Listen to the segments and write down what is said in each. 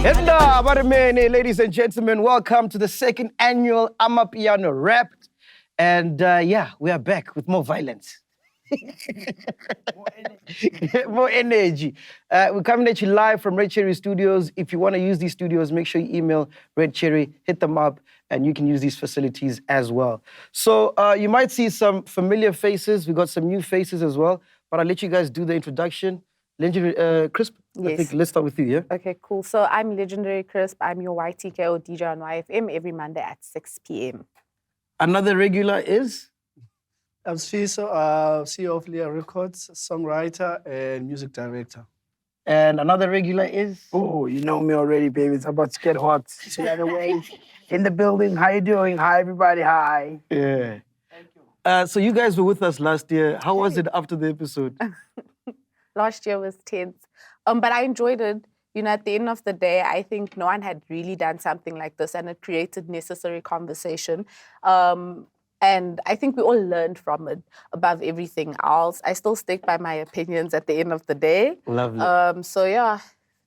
Hello, Barimene, ladies and gentlemen. Welcome to the second annual Amapiano Wrapped. And we are back with more violence. More energy. We're coming at you live from Red Cherry Studios. If you want to use these studios, make sure you email Red Cherry, hit them up, and you can use these facilities as well. So you might see some familiar faces. We got some new faces as well. But I'll let you guys do the introduction. Legendary Crisp, Yes. I think let's start with you, yeah? Okay, cool. So I'm Legendary Crisp. I'm your YTKO DJ on YFM every Monday at 6 p.m. Another regular is? I'm Sfiso, CEO of Leah Records, songwriter and music director. And another regular is? Oh, you know me already, baby. It's about to get hot. So anyway, in the building, how you doing? Hi, everybody. Hi. Yeah. Thank you. So you guys were with us last year. How was it after the episode? Last year was tense, but I enjoyed it. You know, at the end of the day, I think no one had really done something like this, and it created necessary conversation. And I think we all learned from it above everything else. I still stick by my opinions at the end of the day. Lovely. So yeah,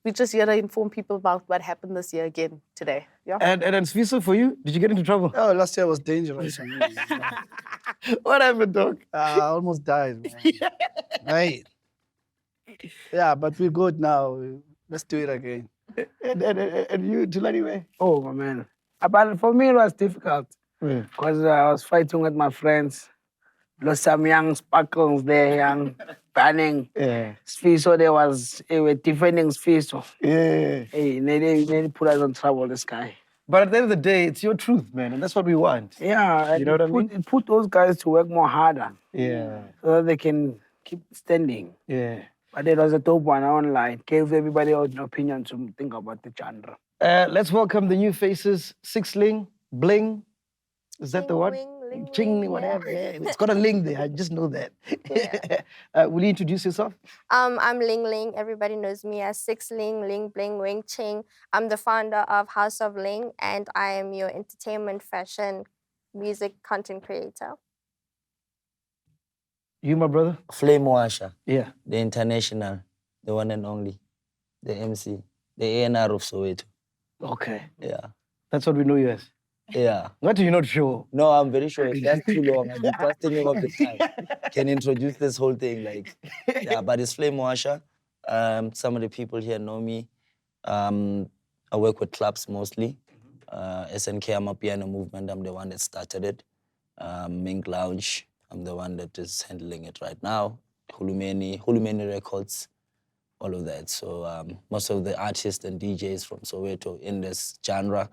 we just here to inform people about what happened this year again today. Yeah. And Sfiso, for you, did you get into trouble? Oh, last year was dangerous. What happened, dog? I almost died, man. Right. Yeah, but we're good now. Let's do it again. And you, Tulani? Oh, my man. But for me, it was difficult because I was fighting with my friends. Lost some young sparkles there, young banning. Yeah. Sfiso, there was, they were defending Sfiso. Yeah. Hey, they didn't put us in trouble, this guy. But at the end of the day, it's your truth, man, and that's what we want. Yeah, You know what I mean? It put those guys to work more harder. Yeah. So that they can keep standing. Yeah. But it was a dope one online. Gave everybody an opinion to think about the genre. Let's welcome the new faces. Sixling, Bling. Is that the one? Ching, whatever. Yeah. It's got a link there. I just know that. Yeah. Will you introduce yourself? I'm Ling Ling. Everybody knows me as Six Ling, Ling Bling, Wing Ching. I'm the founder of House of Ling, and I am your entertainment, fashion, music content creator. You, my brother? Flame Washer, Yeah. the international, the one and only, the MC, the A&R of Soweto. Okay. Yeah. That's what we know you as. Yeah. What are you not sure? No, I'm very sure if that's too long. I've been trusting him all the time. Can introduce this whole thing, like, yeah, but it's Flame Washer. Some of the people here know me. I work with clubs mostly. SNK Amapiano movement, I'm the one that started it. Mink Lounge, I'm the one that is handling it right now. Hulumeni Records, all of that. So most of the artists and DJs from Soweto in this genre,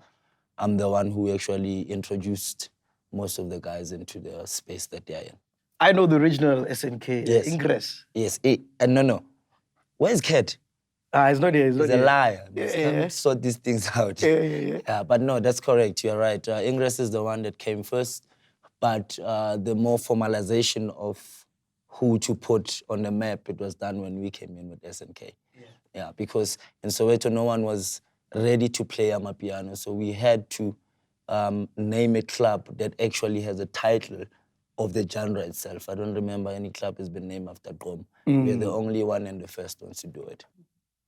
I'm the one who actually introduced most of the guys into the space that they're in. I know the original SNK, Yes. Ingress. Yes, no. Where's Kat? He's not here. He's a liar. Yeah. Sort these things out. Yeah. But no, that's correct. You're right. Ingress is the one that came first, but the more formalization of who to put on the map, it was done when we came in with SNK. Yeah, because in Soweto, no one was ready to play Amapiano, so we had to name a club that actually has a title of the genre itself. I don't remember any club has been named after Gqom. We're the only one and the first ones to do it.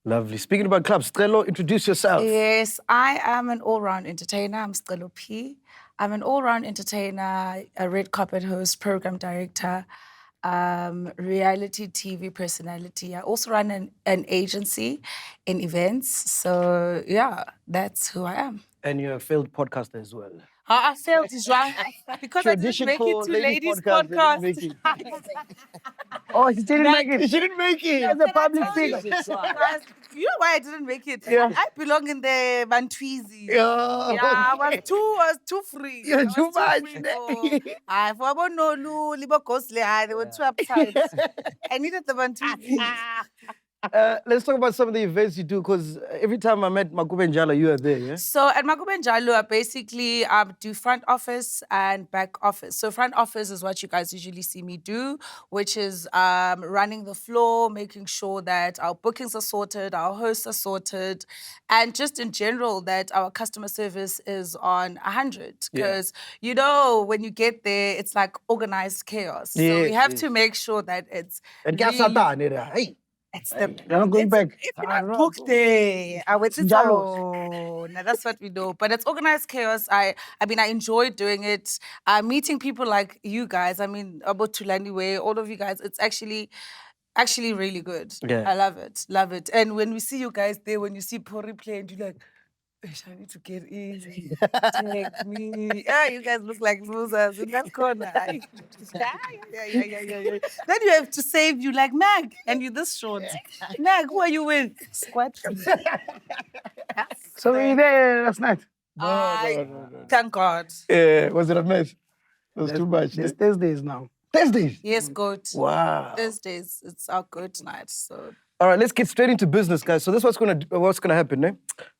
Lovely. Speaking about clubs, Strelo, introduce yourself. Yes, I am an all-round entertainer. I'm Strelo P. I'm an all-round entertainer, a red carpet host, program director, reality TV personality. I also run an agency in events. So, yeah, that's who I am. And you're a failed podcaster as well. I failed is right. Because I didn't make it to ladies' podcast. Oh, she didn't make it. She didn't make it. As a public figure. You know why I didn't make it? Yeah. I belong in the Bantwizi. Yeah. Yeah, I was too free. You're I was too much. They were too uptight. I needed the Bantwizi. Let's talk about some of the events you do, because every time I met Makube Njala, you are there, yeah? So at Makube Njalo, I basically do front office and back office. So front office is what you guys usually see me do, which is running the floor, making sure that our bookings are sorted, our hosts are sorted, and just in general that our customer service is on 100. Because, you know, when you get there, it's like organized chaos. So we have to make sure that it's... And really- hey. It's the You're not going back. If you're not booked there, I would say Sinjalo. so. Now that's what we know. But it's organized chaos. I mean, I enjoy doing it. Meeting people like you guys. I mean, about Tulani Way, all of you guys. It's actually really good. Yeah. I love it. Love it. And when we see you guys there, when you see Pori play and you're like, "Ish, I need to get in. Take me. Yeah, you guys look like losers in that corner. Yeah. Then you have to save you like MacG, and you this short. MacG, who are you with? Squad. So we there last night. Thank God. Was it a mess? It was too much. It's Thursdays now. Thursdays. Yes, good. Wow. Thursdays, it's our good night. So All right, let's get straight into business, guys. So this is what's gonna happen, eh?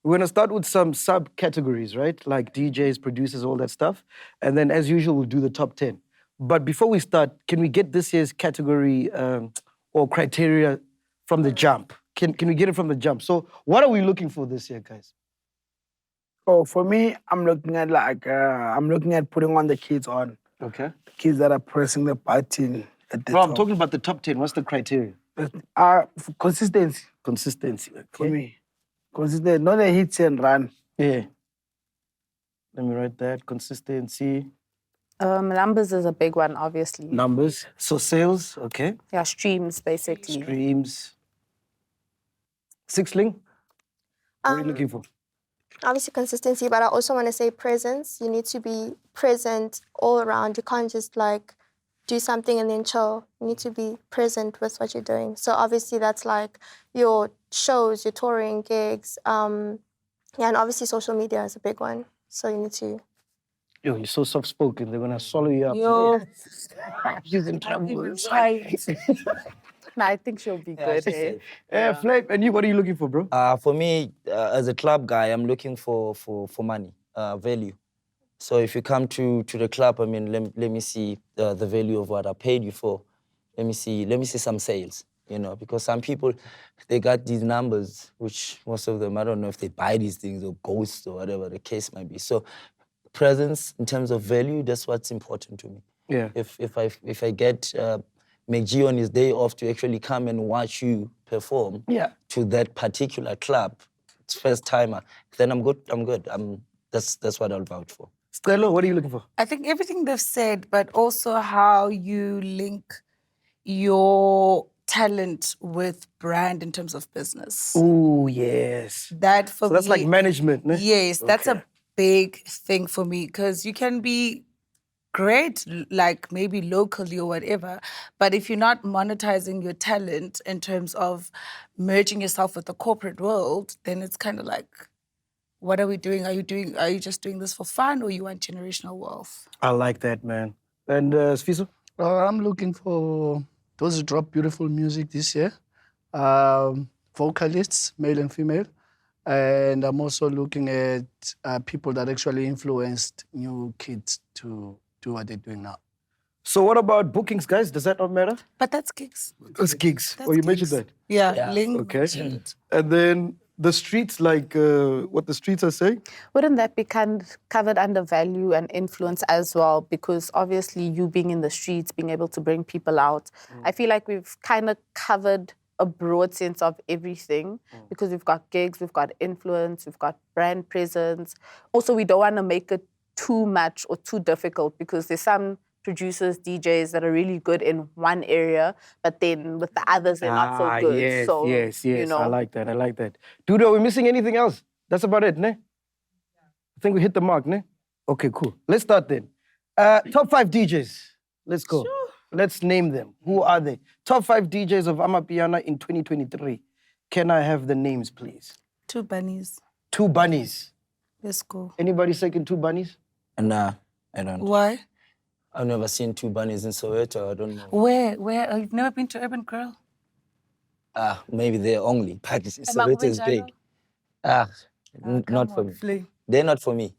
We're gonna start with some subcategories, right? Like DJs, producers, all that stuff. And then as usual, we'll do the top 10. But before we start, can we get this year's category or criteria from the jump? Can we get it from the jump? So what are we looking for this year, guys? Oh, for me, I'm looking at putting on the kids on. Okay. Kids that are pressing the button at the No, top. I'm talking about the top 10. What's the criteria? Consistency Consistency. for Okay. me. Consistent, not a hit and run. Yeah. Let me write that. Consistency. Numbers is a big one, obviously. Numbers. So sales, okay. Yeah, streams, basically. Streams. Sixling? What are you looking for? Obviously consistency, but I also want to say presence. You need to be present all around. You can't just like do something and then chill. You need to be present with what you're doing. So obviously that's like your shows, your touring gigs. And obviously social media is a big one. So you need to. Yo, you're so soft-spoken. They're gonna swallow you up. Yo. She's in trouble. No, I think she'll be good. Flip, and you, what are you looking for, bro? For me, as a club guy, I'm looking for money, value. So if you come to the club, I mean, let me see the value of what I paid you for. Let me see some sales, you know, because some people, they got these numbers, which most of them, I don't know if they buy these things or ghosts or whatever the case might be. So presence in terms of value, that's what's important to me. Yeah. If I get MacG on his day off to actually come and watch you perform to that particular club, it's first timer, then I'm good. That's what I'll vouch for. Stella, what are you looking for? I think everything they've said, but also how you link your talent with brand in terms of business. Oh, yes. That for So that's me, like management, ne? Yes, that's Okay. a big thing for me because you can be great, like maybe locally or whatever, but if you're not monetizing your talent in terms of merging yourself with the corporate world, then it's kind of like, what are we doing? Are you just doing this for fun or you want generational wealth? I like that, man. And Sfiso? I'm looking for those who drop beautiful music this year. Vocalists, male and female. And I'm also looking at people that actually influenced new kids to do what they're doing now. So what about bookings, guys? Does that not matter? But that's gigs. It's gigs. That's Oh, you gigs. mentioned that. Yeah, Ling Okay. mentioned it. And then the streets, like what the streets are saying? Wouldn't that be covered under value and influence as well? Because obviously you being in the streets, being able to bring people out, I feel like we've kind of covered a broad sense of everything because we've got gigs, we've got influence, we've got brand presence. Also, we don't want to make it too much or too difficult because there's some producers, DJs that are really good in one area, but then with the others, they're not so good. Yes, so, yes. You know, I like that. Dude, are we missing anything else? That's about it, ne? I think we hit the mark, ne? Okay, cool. Let's start then. Top 5 DJs. Let's go. Sure. Let's name them. Who are they? Top 5 DJs of Amapiano in 2023. Can I have the names, please? 2 bunnies. 2 bunnies. Let's go. Anybody second 2 bunnies? Nah, I don't. Why? I've never seen 2 bunnies in Soweto. I don't know. Where? You've never been to Urban Grill? Maybe they're only, but Soweto is big. Not for me. Fling. They're not for me.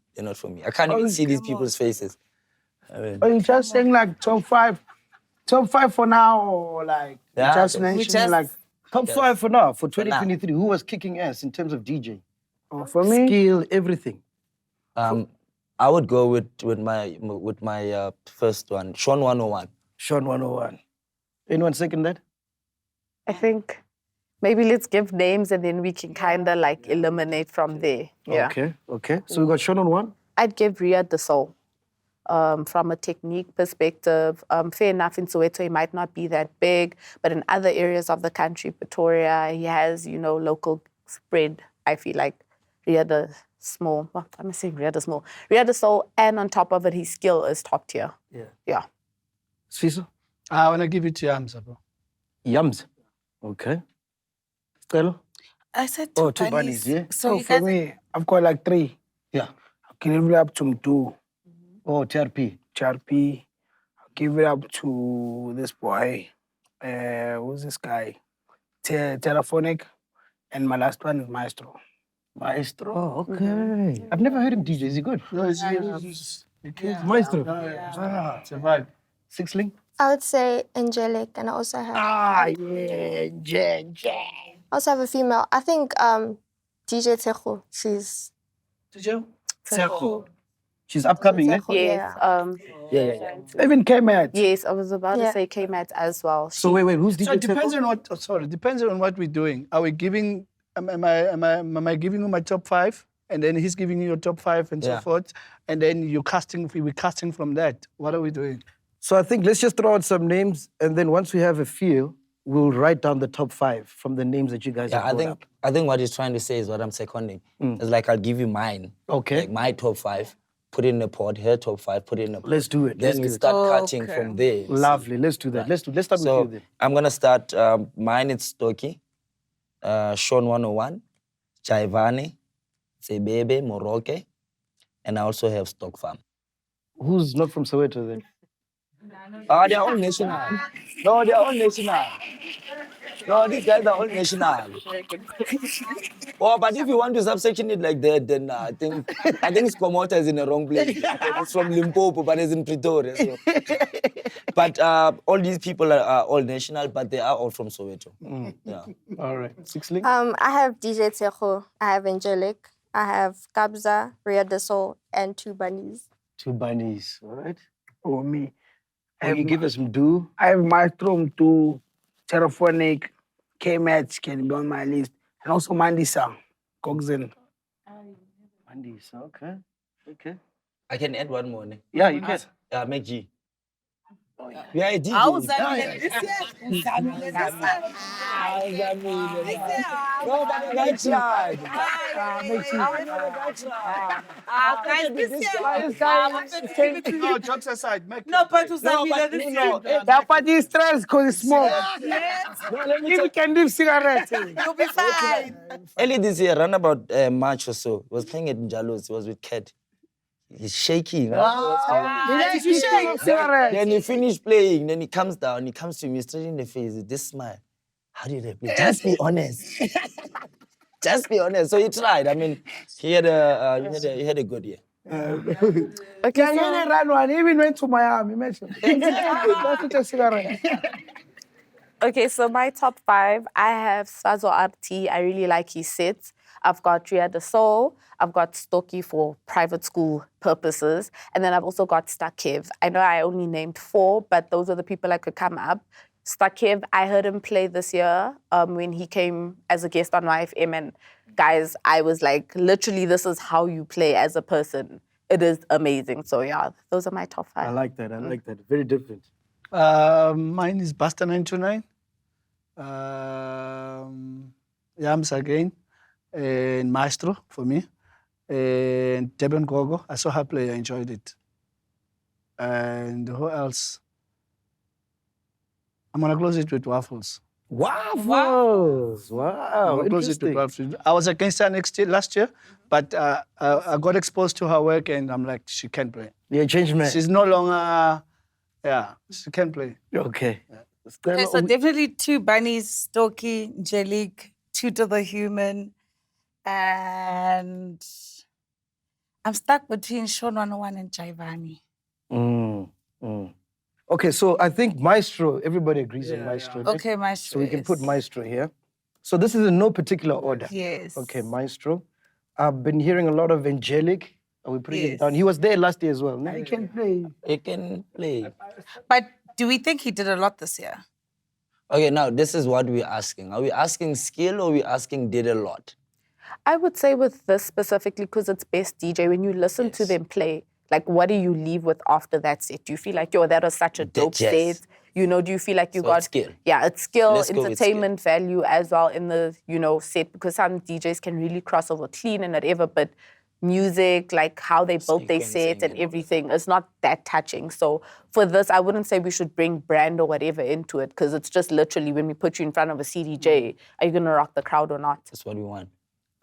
I can't even see these come people's faces. I mean, Are you just saying like top five for now, or like Yeah, just we mentioning just- like Top Yes. 5 for now, for For now. 2023. Who was kicking ass in terms of DJ? for me? Skill, everything. I would go with my first one, Sean 101. Sean 101. Anyone second that? I think Maybe let's give names and then we can kind of like eliminate from there. Yeah. Okay. So we got Sean on one. I'd give Ria the soul. From a technique perspective, fair enough, in Soweto, he might not be that big, but in other areas of the country, Pretoria, he has, local spread. I feel like Ria the small, well, I'm saying Ria the small, Ria the soul, and on top of it, his skill is top tier. Yeah. Siso? I want to give it to Yams, bro. Yums. Okay. Stella? I said Oh, two two bunnies, yeah? So you For guys, me, I've got like 3. Yeah. I'll give it up to Mdu, Oh, TRP. Charpi. I'll give it up to this boy. Who's this guy? Telephonic. And my last one is Maestro. Maestro. Okay. I've never heard him DJ. Is he good? No, it's Maestro. It's a vibe. Sixling? I would say angelic, and I also have a female. I think DJ Tejo. She's She's upcoming, eh? Tejo, Yes. yeah. Even K-Mat. Yes, I was about to Yeah. say K-Mat as well. So wait, who's DJ So it depends Tejo? on what. Depends on what we're doing. Are we giving? Am I giving you my top 5, and then he's giving you your top 5 and so Yeah. forth, and then we're casting from that. What are we doing? So I think let's just throw out some names, and then once we have a few, we'll write down the top 5 from the names that you guys Yeah, have brought up. I think what he's trying to say is what I'm seconding. It's like I'll give you mine. Okay. Like my top 5, put it in a pod, her top 5, put it in a pod. Let's do it. Then we start cutting from there. Lovely. Let's do that. Let's start with So you then. I'm gonna start. Mine is Stocky, Sean 101, Jaivane, Sebebe, Moroke, and I also have Stock Farm. Who's not from Soweto then? They're all national. No, they're all national. No, these guys are all national. Oh, but if you want to subsection it like that, then I think Skomota is in the wrong place. It's from Limpopo, but it's in Pretoria. So. But all these people are all national, but they are all from Soweto. Yeah. All right. Sixling? I have DJ Tejo, I have Angelic, I have Kabza, Ria de Soul, and 2 bunnies. 2 bunnies. All right. For me. Can you give us some do? I have Maestro Mdu, Telephonic, K-Mat can be on my list. And also Mandisa, Coxen. Bunnies. Okay. Okay. I can add one more. Yeah, you can. MacG. Yeah, I did. I was No, No, but the guy tried. No, jokes aside, make No, but No, but That party is stress because it's smoke. If you can leave cigarettes. You'll be fine. early this year, around about March or so, was playing at Njalos. He was with Cat. He's shaking. Then he finished playing. Then he comes down. He comes to me straight in the face with this smile. How did I play? Just be honest. Just be honest. So he tried. I mean, he had a good year. Okay, he ran one. He even went to Miami. Imagine. That's a cigarette. Okay, so my top 5, I have Swazo RT. I really like his sets. I've got Ria de Soul. I've got Stocky for private school purposes. And then I've also got Stakev. I know I only named 4, but those are the people I could come up. Stakev, I heard him play this year when he came as a guest on YFM. And guys, I was like, literally, this is how you play as a person. It is amazing. So yeah, those are my top 5. I like that. Very different. Mine is Buster 929. Yams again. And Maestro for me. And Deben Gogo. I saw her play. I enjoyed it. And who else? I'm going to close it with Waffles. Waffles. Wow. I'm gonna close it with Interesting. Waffles. I was against her last year, but I got exposed to her work and I'm like, she can play. Yeah, change man. She's no longer, she can play. Okay. Okay, so definitely 2 bunnies, Stocky, Angelique, 2 to the human. And I'm stuck between Sean 101 and Jaivane. Okay, so I think Maestro, everybody agrees on Maestro. right? Okay, Maestro. So we can put Maestro here. So this is in no particular order. Yes. Okay, Maestro. I've been hearing a lot of Angelic. Are we putting it Yes. down? He was there last year as well. No? He can play. He can play. But do we think he did a lot this year? Okay, now this is what we're asking. Are we asking skill or are we asking did a lot? I would say with this specifically, because it's best DJ, when you listen to them play, like what do you leave with after that set? Do you feel like, yo, that was such a dope Yes. set? You know, do you feel like you So got it's skill. Yeah, it's skill, Let's go with entertainment value as well in the, set, because some DJs can really cross over clean and whatever, but music, like how they built their Sequencing set and and all that. everything is not that touching. So for this, I wouldn't say we should bring brand or whatever into it, because it's just literally when we put you in front of a CDJ, are you gonna rock the crowd or not? That's what we want.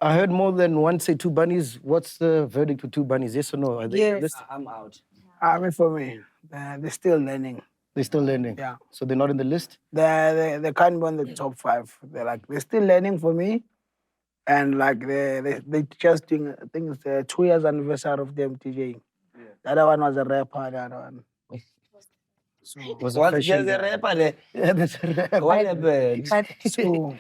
I heard more than one say Two Bunnies. What's the verdict with Two Bunnies? Yes or no? Are they Yes. I'm out. I mean, for me, they're still learning. They're still learning. Yeah. So they're not in the list? They can't be on the top 5. They're still learning for me. And like they just doing, I think it's the 2 years anniversary of them DJing. The other one was a rapper, the other one. Was What's fashion just a guy. rapper there? Yeah, that's a rap. What happened? So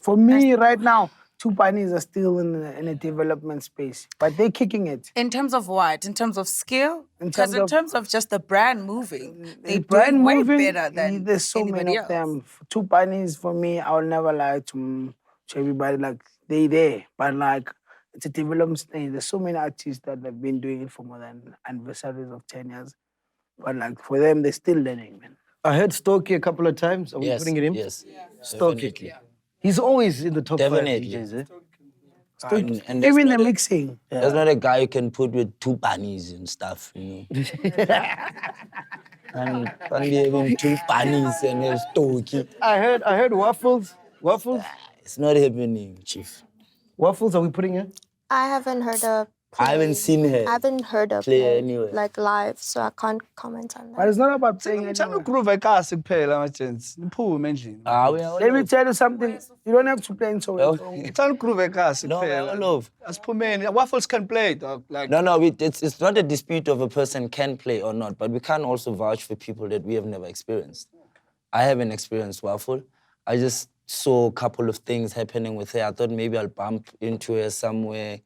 for me right now, Two Bunnies are still in a development space, but they're kicking it. In terms of what? In terms of skill? In Because terms in of- terms of just the brand moving, they're The brand doing way moving, better than there's so anybody many else. of them. Two Bunnies for me, I will never lie to everybody. Like they there, but like it's a development stage. There's so many artists that have been doing it for more than anniversaries of 10 years. But like for them, they're still learning, man. I heard Stokey a couple of times. Are we Yes, putting it in? yes. Stokey. Definitely. He's always in the top Definitely. 5 DJs, eh? And Even the mixing. There's not a guy you can put with 2 bunnies and stuff, you know. And can't be having 2 bunnies and a stoky. I heard Waffles. Waffles? It's not happening, Chief. Waffles, are we putting in? I haven't heard her play. I haven't seen her I haven't heard her play play anywhere. like live, so I can't comment on But that. it's not about playing Ngithanda anymore. ukugroove ekasi kuphela ama-gents. Niphume endlini. Ah, we are Let me all tell you something. You don't have to play in so over. Ngithanda ukugroove ekasi No, we are all kuphela. over. Asiphumeni. Waffles can play, dog. Like, No, it's not a dispute of a person can play or not, but we can't also vouch for people that we have never experienced. I haven't experienced Waffle. I just saw a couple of things happening with her. I thought maybe I'll bump into her somewhere.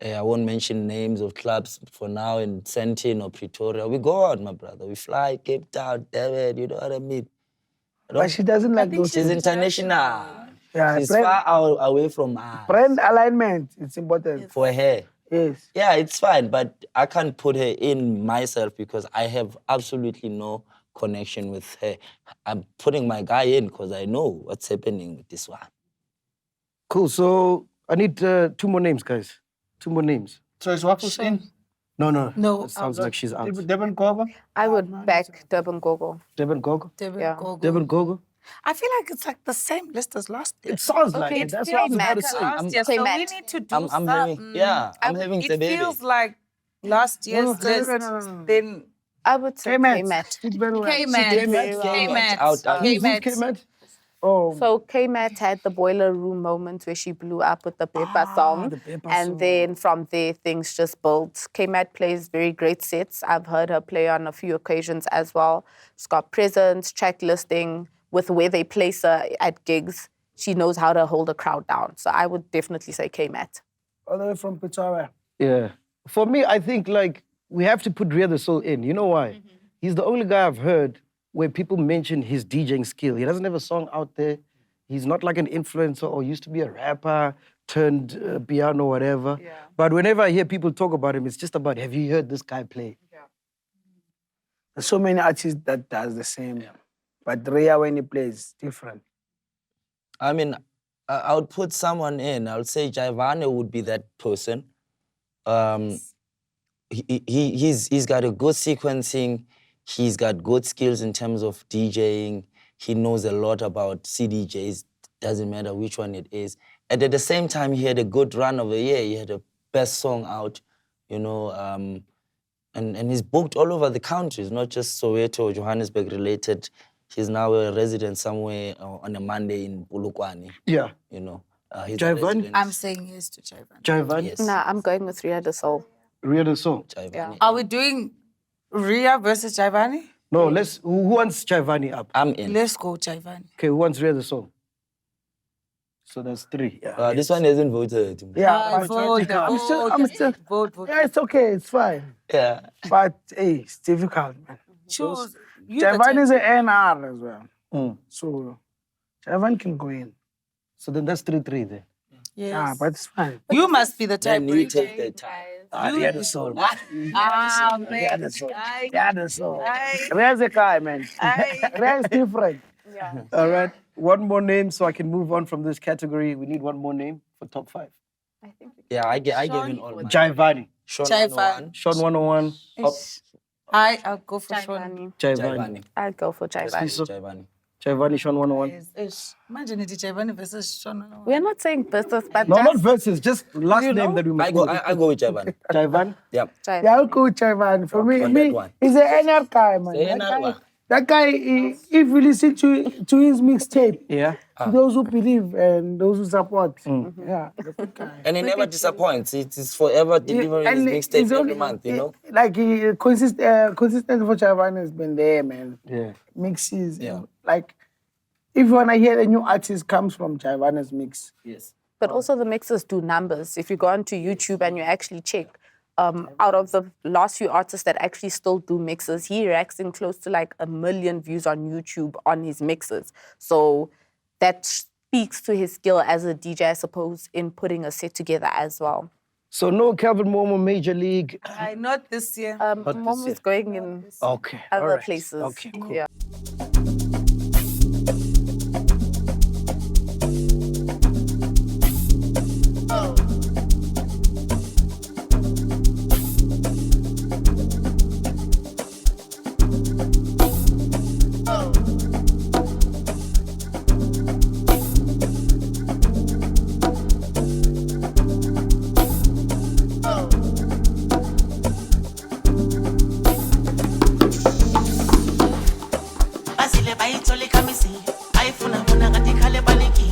I won't mention names of clubs for now in Sentin or Pretoria. We go out, my brother. We fly Cape Town, David, you know what I mean? But she doesn't like those She's things. international. Yeah, She's brand- far away from us. Brand alignment, it's important. For her. Yes. Yeah, it's fine, but I can't put her in myself because I have absolutely no connection with her. I'm putting my guy in because I know what's happening with this one. Cool. So I need 2 more names, guys. 2 more names. so is Waffles in? No. No, It sounds like she's out. Devon Gogo? I would back Durban Gogo. Devon Gogo? Devin Yeah. Gogo. Devon Gogo? I feel like it's like the same list as last year. It sounds like Okay, it. it's That's what I was about to Matt. say. Last year, Say so we Matt. need to do I'm something. having, yeah, I'm having It the baby. feels like last year's list. no. Then I would say K-Matt. K-Matt. Did very well. K-Matt. K-Matt. Out. Who's K-Matt? Oh, So K-Matt had the boiler room moment where she blew up with the Pepper song. the Pepper and song. then from there, things just built. K-Matt plays very great sets. I've heard her play on a few occasions as well. She's got presence, track listing, with where they place her at gigs. She knows how to hold a crowd down. So I would definitely say K-Matt. all the way from Pretoria. Yeah. For me, I think like we have to put Ria the Soul in. You know why? He's the only guy I've heard where people mention his DJing skill. He doesn't have a song out there. He's not like an influencer or used to be a rapper turned piano or whatever. Yeah. But whenever I hear people talk about him, it's just about, have you heard this guy play? There's so many artists that does the same. But Ria, when he plays, different. I mean, I would put someone in. I would say Jaivane would be that person. He's got a good sequencing. He's got good skills in terms of DJing. He knows a lot about CDJs. Doesn't matter which one it is. And at the same time, he had a good run of a year. He had a best song out, you know. And he's booked all over the countries, not just Soweto or Johannesburg related. He's now a resident somewhere on a Monday in Polokwane, Yeah. you know. He's a Jaivane? resident. I'm saying yes to Jaivane. Jaivane? Yes. Nah, I'm going with Ria the Soul. Ria the Soul. Jaivane. Yeah. Are we doing Ria versus Jaivane? No, who wants Jaivane up? I'm in. Let's go Jaivane. Okay, who wants Ria the Soul? So that's 3. Yeah. This one hasn't voted. Yeah, Vote, I'm still. vote. Yeah, it's okay, it's fine. Yeah. But hey, it's difficult, man. Choose. You the Jaivane is an NR as well. So Javan can go in. So then that's 3-3 then. Yes. Yeah, but it's fine. You must be the type. Then you take the time. Yeah, the soul. man. Yeah, the soul. Where's the guy, man? Where's different? Yeah. All right. One more name so I can move on from this category. We need one more name for top 5. I think Yeah, I gave in all mine. Jaivani. Sean Jaivani. 101. Sean 101. I'll go for Sean. Jaivani. Jaivani. I'll go for Jaivani. Jaivani. Jaivani, Sean 101. Imagine it, Jaivani versus Sean. We're not saying business, but No, just not versus, just last You name know? that we must I go with Jaivani. Jaivani. Yeah. Jaivani. Yeah, I'll go with Javan. For me, On that one. he's an NR guy, man. The NR one. That guy, if you listen to his mixtape, Yeah. those who believe and those who support, yeah, the good guy. And he never disappoints. It is forever delivering his mixtape he's every only- month, you know? Like consistent for Javan has been there, man. Yeah. Mixes, Yeah. like if you wanna hear a new artist, comes from Javan's mix. Yes. But also the mixers do numbers. If you go onto YouTube and you actually check, out of the last few artists that actually still do mixes, he racks in close to like 1 million views on YouTube on his mixes. So that speaks to his skill as a DJ, I suppose, in putting a set together as well. So no Calvin Momo Major League. Not this year. Mom is going in Okay. other all right. places. Okay, cool. Yeah. basile bayithole khamisi ayifuna bona ngathi khale baliki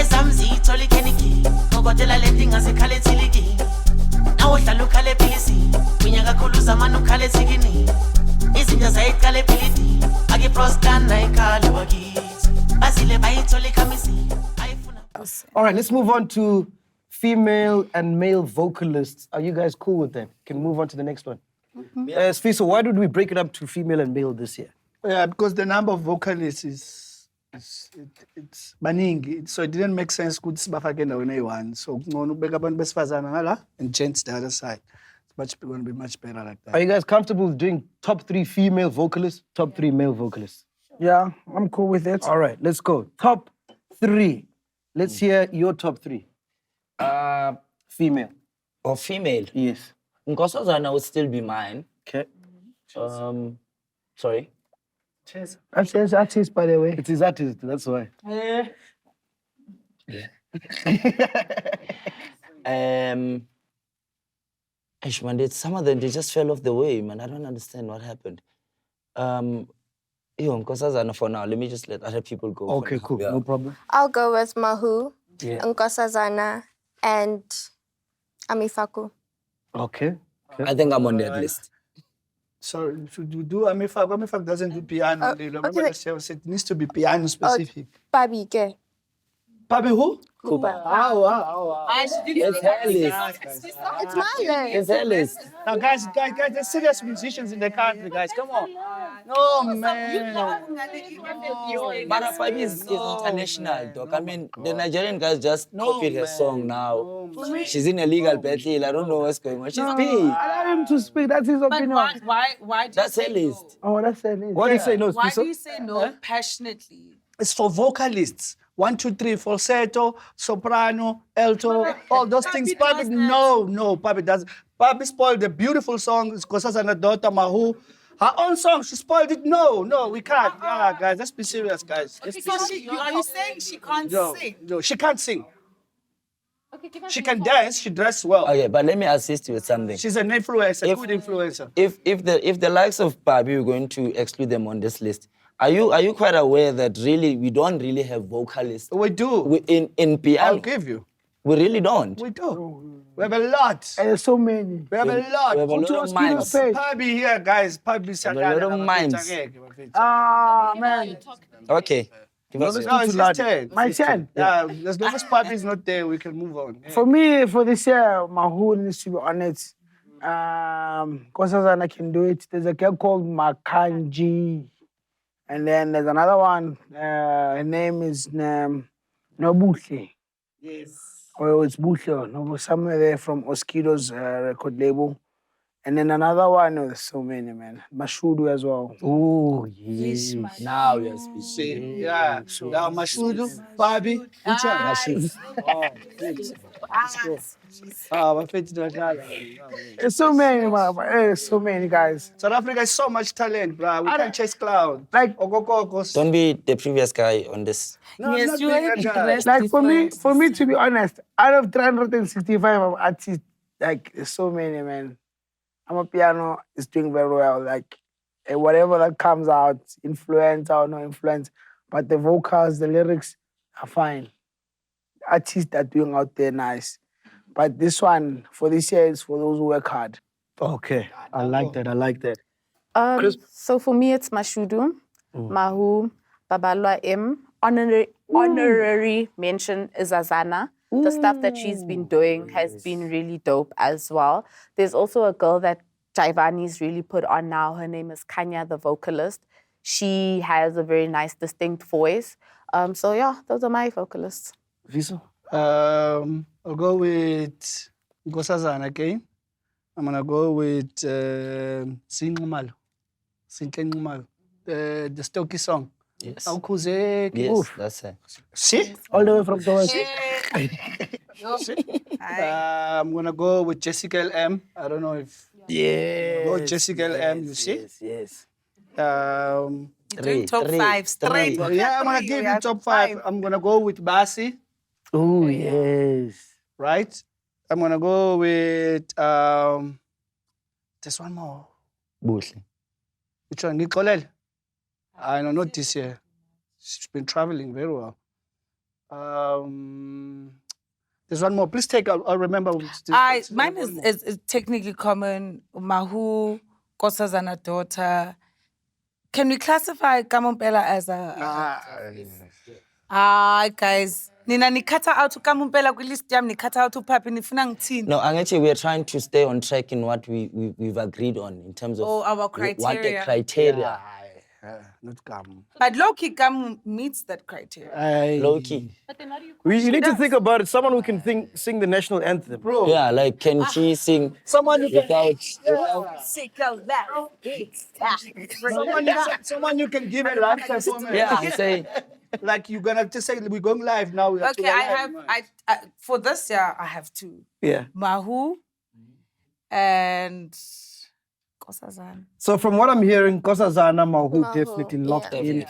ezamzi ithole keniki ngokodela leti ngasekhale tsiliki nawuhlala ukhale philisi kunya kakhulu zamani ukhale tsikini izinja zayiqale philiti akiprostana ikhale wakithi basile bayithole khamisi ayifuna. All right, let's move on to female and male vocalists. Are you guys cool with that? Can move on to the next one. Sfiso, why did we break it up to female and male this year? Yeah, because the number of vocalists it's baningi, so it didn't make sense ukuthi sibafake endaweni eyi-one. So kungcono ukubeka abantu besifazana ngala and gents the other side. It's going to be much better like that. Are you guys comfortable with doing top 3 female vocalists, top 3 male vocalists? Yeah, I'm cool with it. All right, let's go. Top 3. Let's hear your top 3. Female. Or female. Yes. Nkosazana would still be mine. Okay. Sorry. That's his artist, by the way. It is artist, that's why. Man, some of them, they just fell off the way, man. I don't understand what happened. Nkosazana for now. Let me just let other people go. Okay, for now. cool. Yeah. No problem. I'll go with Mahu, Yeah. Nkosazana, and Amifaku. Okay. I think I'm on that list. So should you do Amifak? Amifak doesn't do piano. Remember okay. the show said it needs to be piano specific. Babi, ke? Papi who? Wow. It's her list. It's my list. It's her list. Now, guys, there's serious musicians in the country, guys. Come on. No, man. But Fabi is international, dog. I mean, the Nigerian guys just copied her song now. She's in a legal battle. I don't know what's going on. She's big. Allow him to speak. That's his But opinion. why do That's you her say no? list. Oh, that's it. What do you say? No, Why Sfiso? do you say no passionately? It's for vocalists. 1, 2, 3, falsetto, soprano, alto, all those things. does Papi, that. no, Papi doesn't. Papi spoiled the beautiful song, Nkosazana daughter, Mahu. Her own song, she spoiled it. No, we can't. Yeah, guys, let's be serious, guys. Let's be Because are you saying she can't sing? No, she can't sing. She can dance, she dresses well. Okay, but let me assist you with something. She's an influencer, good influencer. If the likes of Pabi, we're going to exclude them on this list. Are you quite aware that really we don't really have vocalists We do. in piano? I'll give you. We really don't. We do. We have a lot. And there's so many. We have a lot. We have a lot of minds. Pabi here, guys. Pabi We have a lot of minds. Ah, man. Okay. Give us No, it's his turn. My turn. Yeah, as long as Papi is not there, we can move on. For me, for this year, Mahu needs to be on it. Nkosazana can do it. There's a girl called MacG. And then there's another one. Her name is Nobuhle. Yes. Or it's Buhle. No, somewhere there from Oskido's record label. And then another one. Oh, there's so many, man. Mashudu as well. Oh, yes. Now you're speaking. See, yeah. Now Mashudu, Bobby, which one? Mashudu. Oh, thanks. Let's go. There's so many, man. There's so many guys. South Africa has so much talent, bro. We can't chase cloud. Like, Okokokos. Don't be the previous guy on this. No, I'm Yes, not you being are that guy. like for me to be honest, out of 365 of artists, like there's so many, man. Amapiano is doing very well. Like whatever that comes out, influence or no influence, but the vocals, the lyrics are fine. Artists are doing out there nice. But this one, for this year, is for those who work hard. Okay, I like that. I like that. So for me, it's Mashudu, Mahu, Babalwa M. Honorary mention is Azana. The stuff that she's been doing has been really dope as well. There's also a girl that Jaivani's really put on now. Her name is Kanya, the vocalist. She has a very nice, distinct voice. So yeah, those are my vocalists. Viso? I'll go with Nkosazana again. I'm gonna go with Sinqumalo. The Stokie song. Yes. Awukhuzeki. Yes, that's it. See? All the way from the west. I'm gonna go with Jessica LM. I don't know if Yeah. Jessica LM, you see? Yes. Um, You're doing top 5 straight. yeah, I'm gonna give you top 5. I'm gonna go with Basi, Oh, yes. right? I'm gonna go with there's one more. Buhle. Which one? Nicolel. I know, not this year. She's been traveling very well. There's one more. Please take. I'll remember. Mine is technically common. Mahu, Nkosazana daughter. Can we classify Kamumpela as a... guys. Nina nikata out to Kamumpela ku list yam nikata out to Papi nifuna ngithini. No, actually, we are trying to stay on track in what we've agreed on in terms of our what the criteria. criteria. Not Kamu. But Loki Kamu meets that criteria. Low key. You need to think about it. Someone who can sing the national anthem. Bro. Yeah, like can she sing Someone you can. without Someone you can give a live performance. Yeah, I'm saying Like you're gonna just say we're going live now. We have to Okay, go I live. have for this year I have 2. Yeah. Mahu and Nkosazana. So from what I'm hearing, Nkosazana, Mahu Mahu, definitely locked yeah.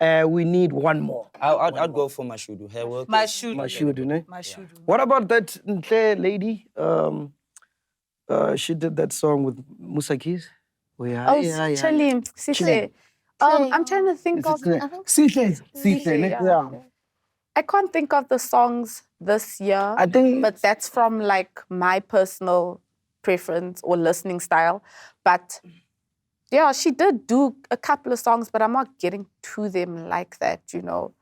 in. We need one more. I'd go for Mashudu. Her work. Mashudu, ne? Mashudu. What about that Ntle lady? She did that song with Musa Keys. Chilim, Sise. I'm trying to think of... Sihle. Yeah. I can't think of the songs this year. I think... But that's from like my personal preference or listening style. But yeah, she did do a couple of songs, but I'm not getting to them like that, you know.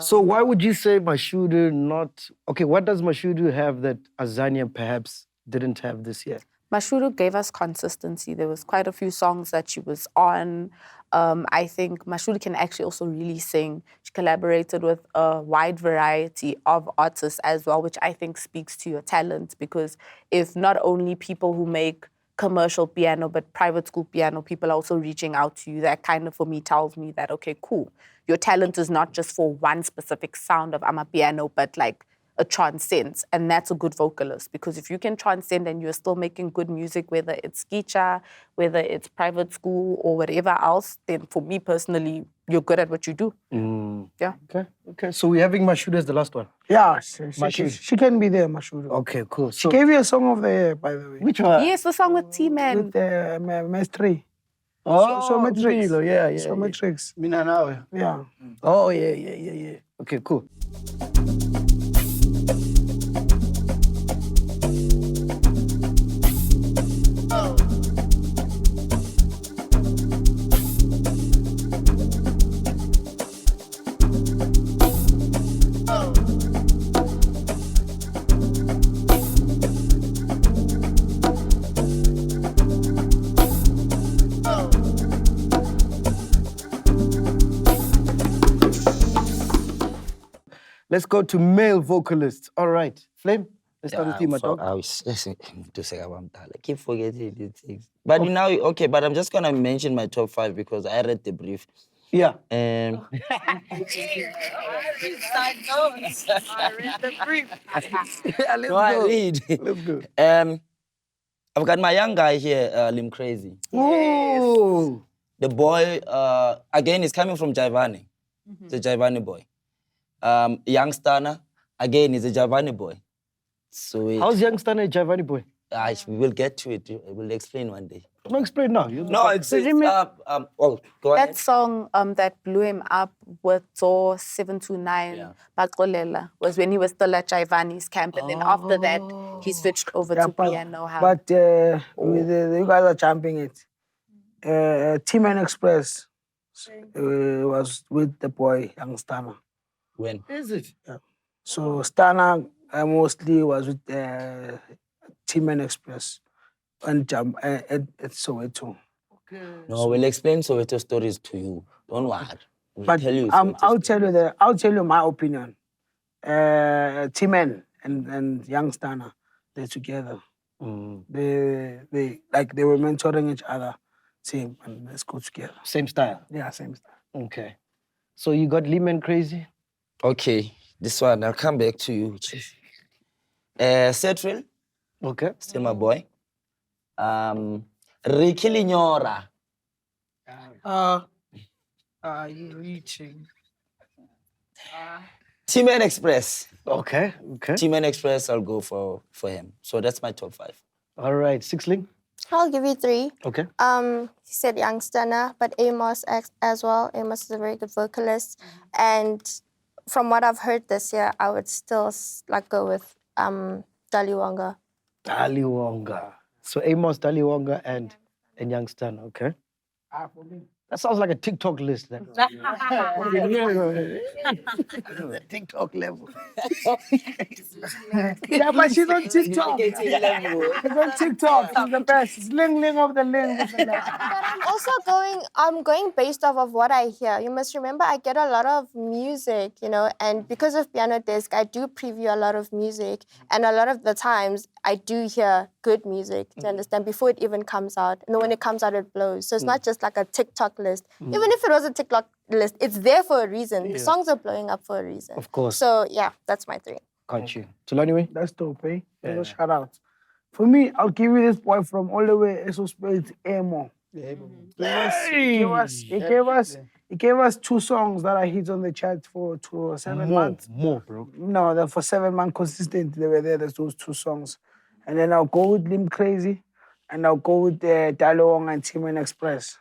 So why would you say Mashudu not... Okay, what does Mashudu have that Azania perhaps didn't have this year? Mashudu gave us consistency. There was quite a few songs that she was on. I think Mashudu can actually also really sing. She collaborated with a wide variety of artists as well, which I think speaks to your talent, because if not only people who make commercial piano, but private school piano, people are also reaching out to you, that kind of, for me, tells me that, okay, cool. Your talent is not just for one specific sound of Amapiano, but like a transcends, and that's a good vocalist, because if you can transcend and you're still making good music, whether it's skicha, whether it's private school or whatever else, then for me personally, you're good at what you do. Yeah. Okay. So we're having Mashudu as the last one. Yeah, she can be there, Mashudu. Okay, cool. She gave you a song of the year, by the way. Which one? Yes, the song with T-Man. With Mestre. Oh, So Matrix. Yeah. So Matrix. Mina now. Yeah. Oh, yeah. Okay, cool. Let's go to male vocalists. All right. Flame, let's start with you, my dog. I was to say about that. I keep forgetting these things. But now, okay, but I'm just gonna mention my top 5 because I read the brief. Yeah. And I read the brief. Yeah, let's no, I go. read. Let's go. I've got my young guy here, Lim Crazy. Ooh. The boy, again, is coming from Jaivani. The Jaivani boy. Young Stana, again, is a Jaivani boy. So How's youngster Giovanni boy? we will get to it. I will explain one day. No, explain now. No, it's go on. That song that blew him up with Zor 729, Bakolela, was when he was still at Jaivani's camp. And then after that, he switched over to piano. But you guys are jumping it. T-Man Express was with the boy, young Stana. When? Is it? Yeah. So Stana mostly was with T-Man Express and jump at Soweto. No, we'll explain Soweto stories to you. Don't worry. We'll But tell you I'll tell you my opinion. T-Man and young Stana, they're together. They were mentoring each other. Same, and let's go together. Same style. Yeah, same style. Okay. So you got Lehman Crazy? Okay, this one, I'll come back to you. Setril, Okay. still my boy. Ricky Lignora. Are you reaching? T-Man Express. Okay. Okay. T-Man Express, I'll go for him. So that's my top 5. All right. Sixling? I'll give you 3. Okay. He said Youngstana, but Amos as well. Amos is a very good vocalist. And from what I've heard this year, I would still go with Daliwonga. Daliwonga. So Amos, Daliwonga, and Youngster. Okay. That sounds like a TikTok list then. TikTok level. Yeah, but she's on TikTok. She's on TikTok. She's the best. Ling of the ling. But I'm going based off of what I hear. You must remember I get a lot of music, and because of Piano Desk, I do preview a lot of music. And a lot of the times I do hear good music, do you understand, before it even comes out. And then when it comes out, it blows. So it's not just like a TikTok list. Even if it was a TikTok list, it's there for a reason. The songs are blowing up for a reason. Of course. So yeah, that's my 3. Got you. Tulani? That's dope, eh? Yeah. Shout out. For me, I'll give you this boy from all the way Eso Spades, Emo. He gave us 2 songs that are hits on the chart for 7 months. More, bro. No, they're for 7 months consistent. They were there. There's those 2 songs. And then I'll go with Lim Crazy, and I'll go with Dalong and T-Man Express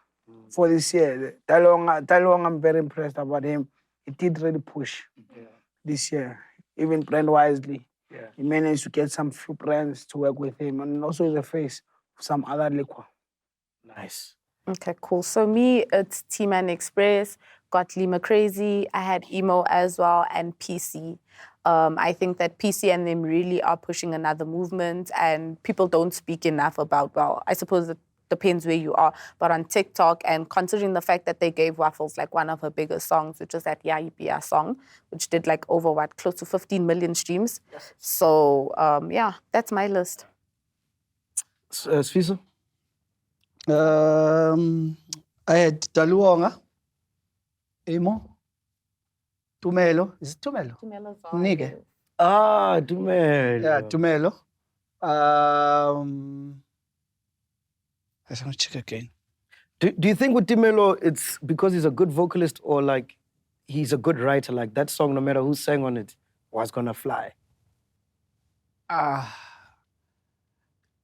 for this year. Dalong, I'm very impressed about him. He did really push this year, even brand wisely. Yeah. He managed to get some few brands to work with him, and also the face of some other liquor. Nice. Okay, cool. So me, it's T-Man Express, got Lima Crazy, I had Emo as well, and PC. I think that PC and them really are pushing another movement, and people don't speak enough about, well, I suppose it depends where you are, but on TikTok, and considering the fact that they gave Waffles like one of her biggest songs, which was that Yaipia song, which did like over close to 15 million streams. Yes. So yeah, that's my list. Sfiso? I had Daliwonga, Emo, Tumelo. Is it Tumelo? Tumelo's Nigga. Ah, Tumelo. Yeah, Tumelo. I just want to check again. Do you think with Tumelo, it's because he's a good vocalist or like he's a good writer? Like that song, no matter who sang on it, was gonna fly?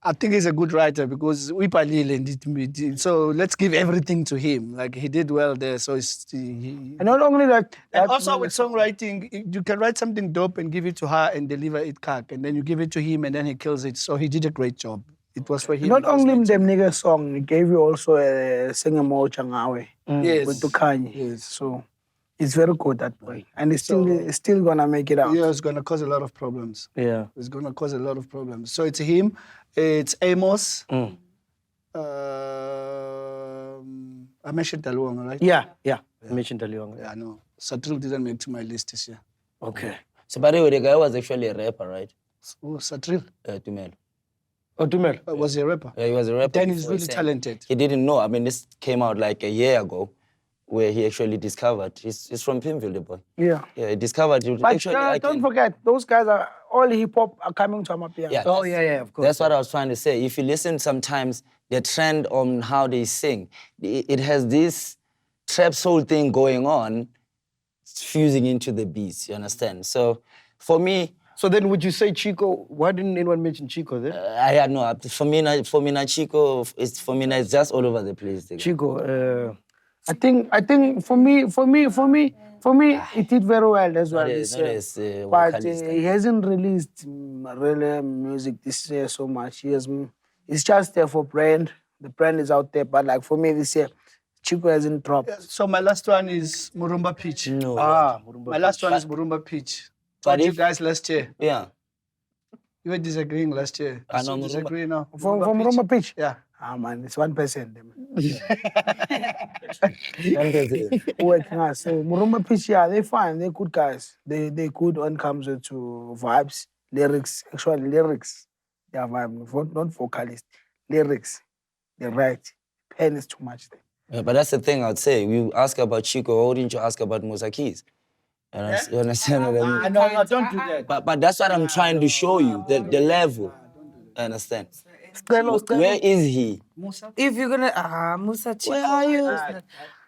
I think he's a good writer because we palile, so let's give everything to him. Like he did well there, so and not only that, and also with songwriting, you can write something dope and give it to her and deliver it cock, and then you give it to him and then he kills it. So he did a great job. It was for him. Not only them nigga song, he gave you also a singer Mo Changawe with Tukanye. Yes. So it's very good, that boy. And it's still gonna make it out. Yeah, it's gonna cause a lot of problems. Yeah. It's gonna cause a lot of problems. So it's him, it's Amos. I mentioned Daliwonga, right? Yeah. I mentioned Daliwonga. Yeah, I know. Satril didn't make to my list this year. Okay. So by the way, the guy was actually a rapper, right? Oh, Satril Tumelo. Oh, Tumel. was he a rapper. Yeah, he was a rapper. Dan is before, really saying talented. He didn't know. I mean, this came out like a year ago, where he actually discovered. He's from Pimville, the boy. Yeah. Yeah, he discovered. But Actually, don't forget, those guys are all hip hop are coming to Amapiano. Yeah, Oh, yeah, of course. That's what I was trying to say. If you listen sometimes, the trend on how they sing, it has this trap soul thing going on, fusing into the beats, you understand? So for me, So then would you say Chico, why didn't anyone mention Chico there? I had no, for me, Chico, it's just all over the place. Chico, I think for me, it did very well as well. Not this as, year. not as, But vocalist. he hasn't released really music this year so much. It's just there for brand. The brand is out there. But like for me this year, Chico hasn't dropped. So my last one is Murumba Pitch. No. My last one is Murumba Pitch. But But you if- guys last year, Yeah. you were disagreeing last year. I know You Murumba. disagree now. From Roma Pitch? Yeah. Ah, man, it's 1%. Man. That's Working hard. So Murumba Pitch, yeah, they're fine. They're good guys. They good when it comes to vibes, lyrics. Actually, lyrics. They are vibe, not vocalist. Lyrics. They're right. Pen is too much there. Yeah, but that's the thing I'd say. You ask about Chico, why didn't you ask about Musa Keys? You understand what I mean? No, don't do that. But that's what I'm trying to show you, the level. I understand. Where is he? If you're gonna Musa Chico, Where are you?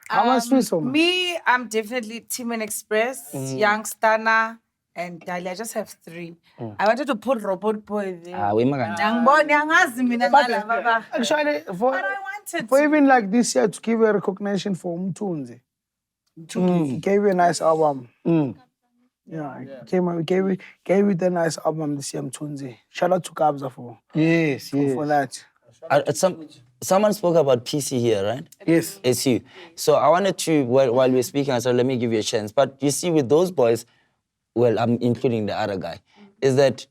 How much Swiss on? Me, I'm definitely Team and Express, Young Stana, and Dali. I just have 3. I wanted to put Robot Boy there. We magan. Angiboni, angazi mina ngalaba ba- Actually, But I wanted for to. even like this year to give a recognition for Mtunzi. He gave you a nice album. Yeah, he gave you the nice album this year, Mtunzi. Shout out to Kabza for that. Someone spoke about PC here, right? Yes. It's you. So I wanted to, while we're speaking, I said, let me give you a chance. But you see, with those boys, well, I'm including the other guy, is that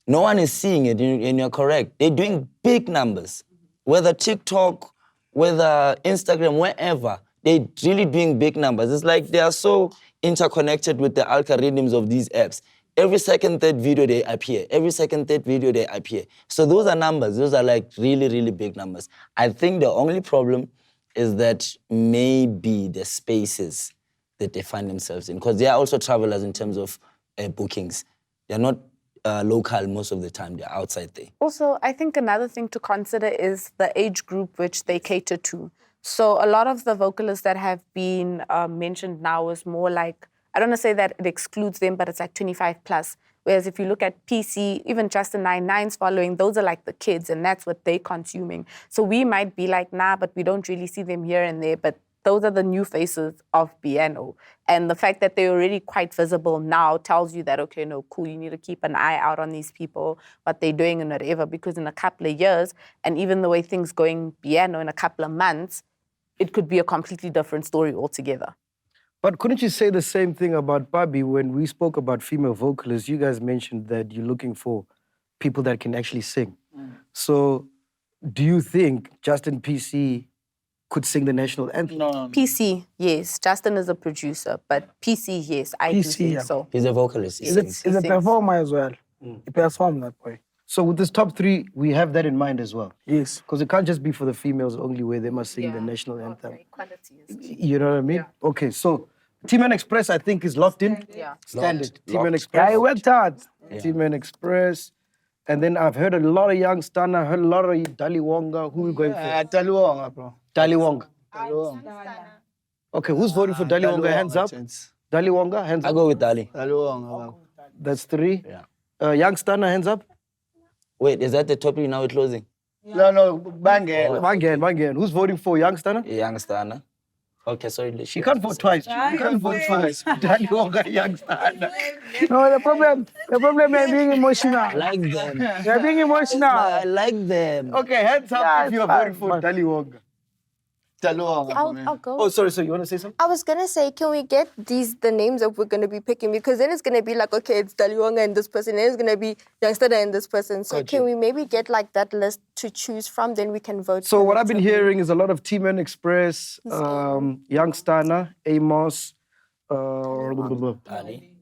no one is seeing it, and you're correct. They're doing big numbers. Whether TikTok, whether Instagram, wherever, they're really doing big numbers. It's like they are so interconnected with the algorithms of these apps. Every second, third video they appear. Every second, third video they appear. So those are numbers. Those are like really, really big numbers. I think the only problem is that maybe the spaces that they find themselves in, because they are also travelers in terms of bookings. They're not local most of the time. They're outside there. Also, I think another thing to consider is the age group which they cater to. So a lot of the vocalists that have been mentioned now is more like, I don't want to say that it excludes them, but it's like 25 plus. Whereas if you look at PC, even Justin 99's following, those are like the kids and that's what they're consuming. So we might be like, nah, but we don't really see them here and there, but those are the new faces of piano. And the fact that they're already quite visible now tells you that, okay, no, cool, you need to keep an eye out on these people, what they're doing and whatever, because in a couple of years, and even the way things going piano in a couple of months, it could be a completely different story altogether. But couldn't you say the same thing about Bobby when we spoke about female vocalists? You guys mentioned that you're looking for people that can actually sing. So do you think Justin PC could sing the national anthem? No. PC, yes. Justin is a producer, but PC, yes, I do PC, think yeah. so. He's a vocalist. he Is sings. it- He's a sings. performer as well. He performed that way. So with this top 3, we have that in mind as well. Yes. Because it can't just be for the females only where they must sing the national anthem. You know what I mean? Okay, so Team and Express, I think, is locked in. Yeah. Standard. Team Locked. and Yeah, Express. he worked hard. Team and Express. And then I've heard a lot of young Stunner, I heard a lot of Dali Wonga. Who are we going for? Taluonga, bro. Dali Wonga. Taluonga. Okay, who's voting for Dali Wonga? Hands up. Dali Wonga, hands I up. go with Dali. Taluonga. That's 3. Yeah. Young Stunner, hands up. Wait, is that the topic now we're closing? No, Bange. Mangan. Who's voting for Young Stunner? Young Stunner. Okay, sorry. She can't vote twice. You can't vote twice. Dali Wonga, Young Stunner. No, the problem is being emotional. I like them. You're being emotional. I like them. Okay, hands up Yeah, if you're it's fine, voting for but- Dali Wonga. Taluonga. I'll go. Oh, sorry, you want to say something? I was gonna say, can we get the names that we're gonna be picking? Because then it's gonna be like, okay, it's Daliwonga and this person, then it's gonna be Youngster and this person. So can we maybe get like that list to choose from? Then we can vote. So for what it. I've been hearing is a lot of Team and Express, Young Stunner, Amos,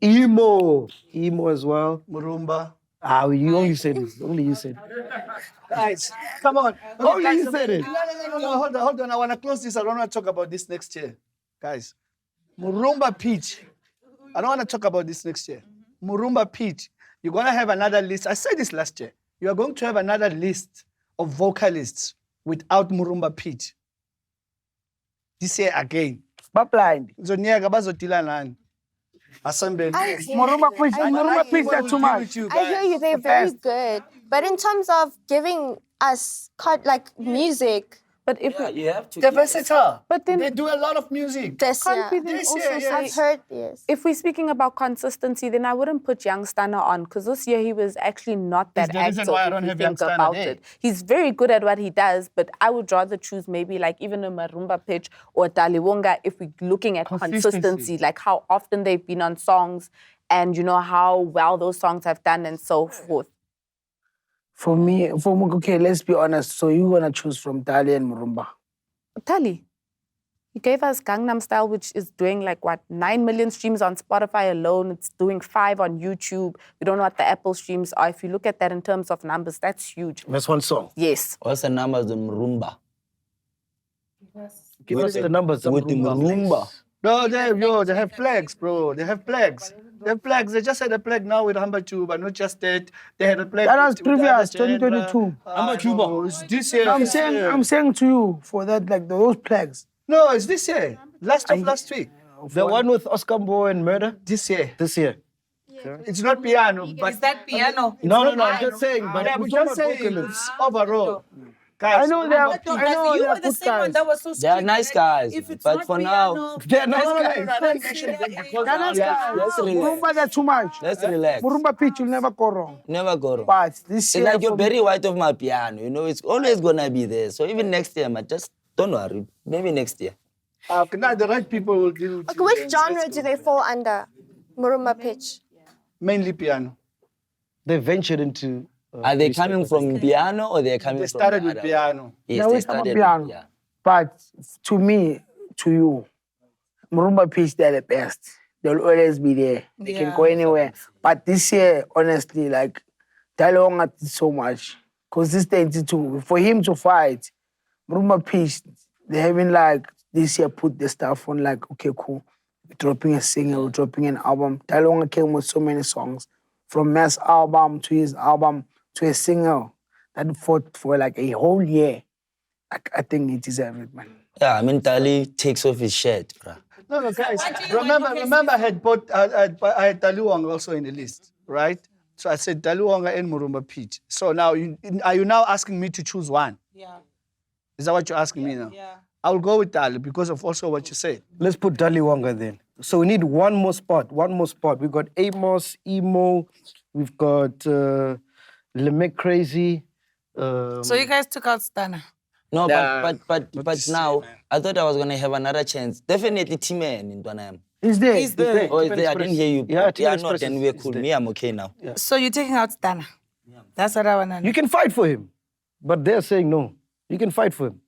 Emo as well. Murumba. You only said it. Only you said it. Guys, come on. Only guys, you said it. No, hold on. I want to close this. I don't want to talk about this next year. Guys, Murumba Peach. I don't want to talk about this next year. Murumba Peach. You're going to have another list. I said this last year. You are going to have another list of vocalists without Murumba Peach. This year again. But blind. Zoniaga bazotila nani. Assemble. Murumba Peach, that's too much. I hear you, they're very good. But in terms of giving us music, But if You have to. They're versatile. But then- they do a lot of music. this can't we year, then This also year, say, yes. I've heard this. if we're speaking about consistency, then I wouldn't put Young Stunner on because this year he was actually not that the reason active. why I if don't you have Young think Stunner about there. it. He's very good at what he does, but I would rather choose maybe like even a Marumba Pitch or Daliwonga if we're looking at consistency, like how often they've been on songs and you know how well those songs have done and so forth. For me, okay, let's be honest. So you're going to choose from Dali and Murumba. Tali, he gave us Gangnam Style, which is doing like 9 million streams on Spotify alone. It's doing 5 on YouTube. We don't know what the Apple streams are. If you look at that in terms of numbers, that's huge. That's one song. Yes. What's the numbers on Murumba? Give us the numbers. With the Murumba. No, they have flags, bro. They have flags. They have flags. They just had a flag now with Hamba Chu, but not just that. They had a flag. That was with previous, Alexandra. 2022. Hamba Chu, it's this year. I'm saying to you for that, like those plagues. No, it's this year. Last week. The one with Oscar Mbo and Murder? This year. This year. It's not piano, but Is that piano? No, I'm just saying. But yeah, I'm we talking just about saying vocalists. overall. Guys, I know they are. No, I because know you they are were the good same one guys. that was so They are strict, nice right? guys, If it's but not for piano, now, They're nice No, guys. because let's relax. Murumba, that's too much. Let's relax. Murumba Pitch will never go wrong. Never go wrong. But this It's year, like you're for me- Barry White of my piano. You know, it's always gonna be there. So even next year, man, just don't worry. Maybe next year. now the right people will deal with Okay, you. which genre do they fall under? Murumba Pitch. Mainly piano. They ventured into. Are they coming from piano or they're coming They from started the with other piano. one? Yes, Now they we come on started. piano. Yeah. But to me, to you, Murumba Pitch, they're the best. They'll always be there. They can go anywhere. But this year, honestly, like, Dalonga did so much. Consistency too. For him to fight, Murumba Pitch, they haven't like this year put the stuff on like, okay, cool. Dropping a single, dropping an album. Dalonga came with so many songs. From Mass album to his album to a single that fought for like a whole year. I think it deserves it, man. Yeah, I mean, Tali takes off his shirt, bruh. No, guys. Remember, I had Daluong also in the list, right? So I said Daluong and Murumba Peach. So now, are you now asking me to choose one? Yeah. Is that what you're asking me now? Yeah. I'll go with Dalu because of also what you said. Let's put Daliwonga then. So we need one more spot. We've got Amos, Emo. We've got Lemek Crazy. So you guys took out Stunner. No, Yeah, but now, I thought I was going to have another chance. Definitely T-Man in Twanam. He's there. He's there. Oh, is there? I didn't hear you. Yeah, T-Man no, Express then is- we're is cool. there. Me, I'm okay now. So you're taking out Stunner. That's what I want to know. You can fight for him. But they're saying no. You can fight for him.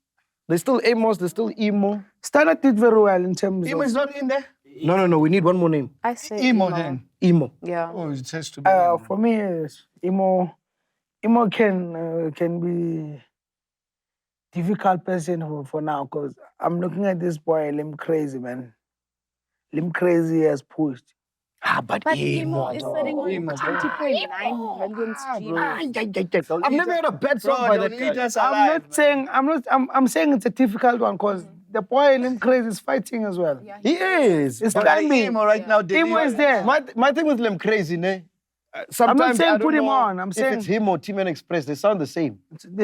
There's still Amos, there's still Emo. Standard did very well in terms Emo of... is not in there? No. We need one more name. I say Emo then. Emo. Yeah. Oh, it has to be. For me, yes, Emo can be difficult person for now because I'm looking at this boy, Lim Crazy, man. Lim Crazy has pushed. But Emo is sitting on Emo, bro. 20.9 million streams. I've never had a bad song by that guy. I'm saying it's a difficult one because the boy Lim Crazy is fighting as well. He is. It's But timing. Emo right now, Emo is there. My thing with Lem Crazy, ne? Sometimes saying I don't put him know on, I'm if saying- it's him or T-Man Express, they sound the same.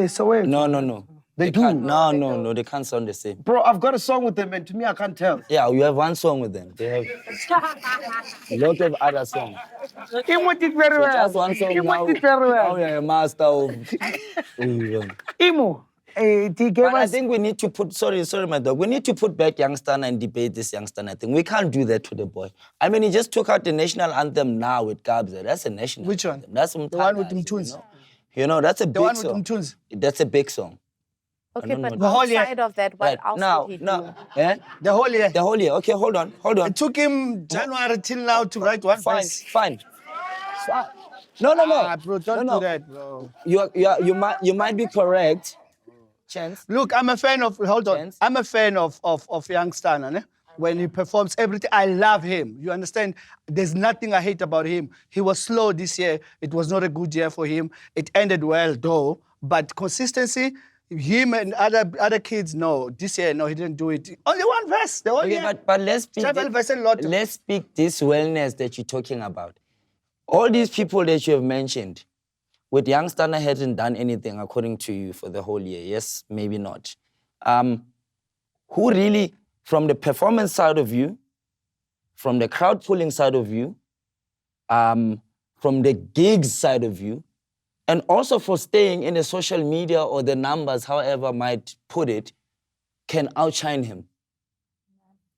So wait. No. They do. Can't. No, they can't sound the same. Bro, I've got a song with them and to me I can't tell. Yeah, you have one song with them. They have a lot of other songs. Emo did very well. Just one song Emo now. did very Now well. you're a master of... Emo. He gave But I us... think we need to put, sorry, my dog. We need to put back Youngster and debate this Youngster thing. We can't do that to the boy. I mean, he just took out the national anthem now with Kabza. That's a national Which one? anthem. That's The one with them tunes? You know, that's a The big one with song. them tunes? That's a big song. Okay, don't but know. The whole year. outside of that, what Right, else now, did he now, do? eh? The whole year. The whole year. Okay, hold on. It took him January till now to write one Fine, verse. fine. No. Ah, bro, don't No. do that, bro. You might be correct. Chance. Look, I'm a fan of, hold on. Chance. I'm a fan of Young Stunner. Ne? When he performs everything, I love him. You understand? There's nothing I hate about him. He was slow this year. It was not a good year for him. It ended well, though. But consistency, him and other kids, no. This year, no, he didn't do it. Only one verse. The whole Okay, year. but let's speak. 7 verse and lot. Let's speak this wellness that you're talking about. All these people that you have mentioned, with Young Stunner hadn't done anything according to you for the whole year. Yes, maybe not. Who really, from the performance side of you, from the crowd pulling side of you, from the gigs side of you, and also for staying in the social media or the numbers, however might put it, can outshine him?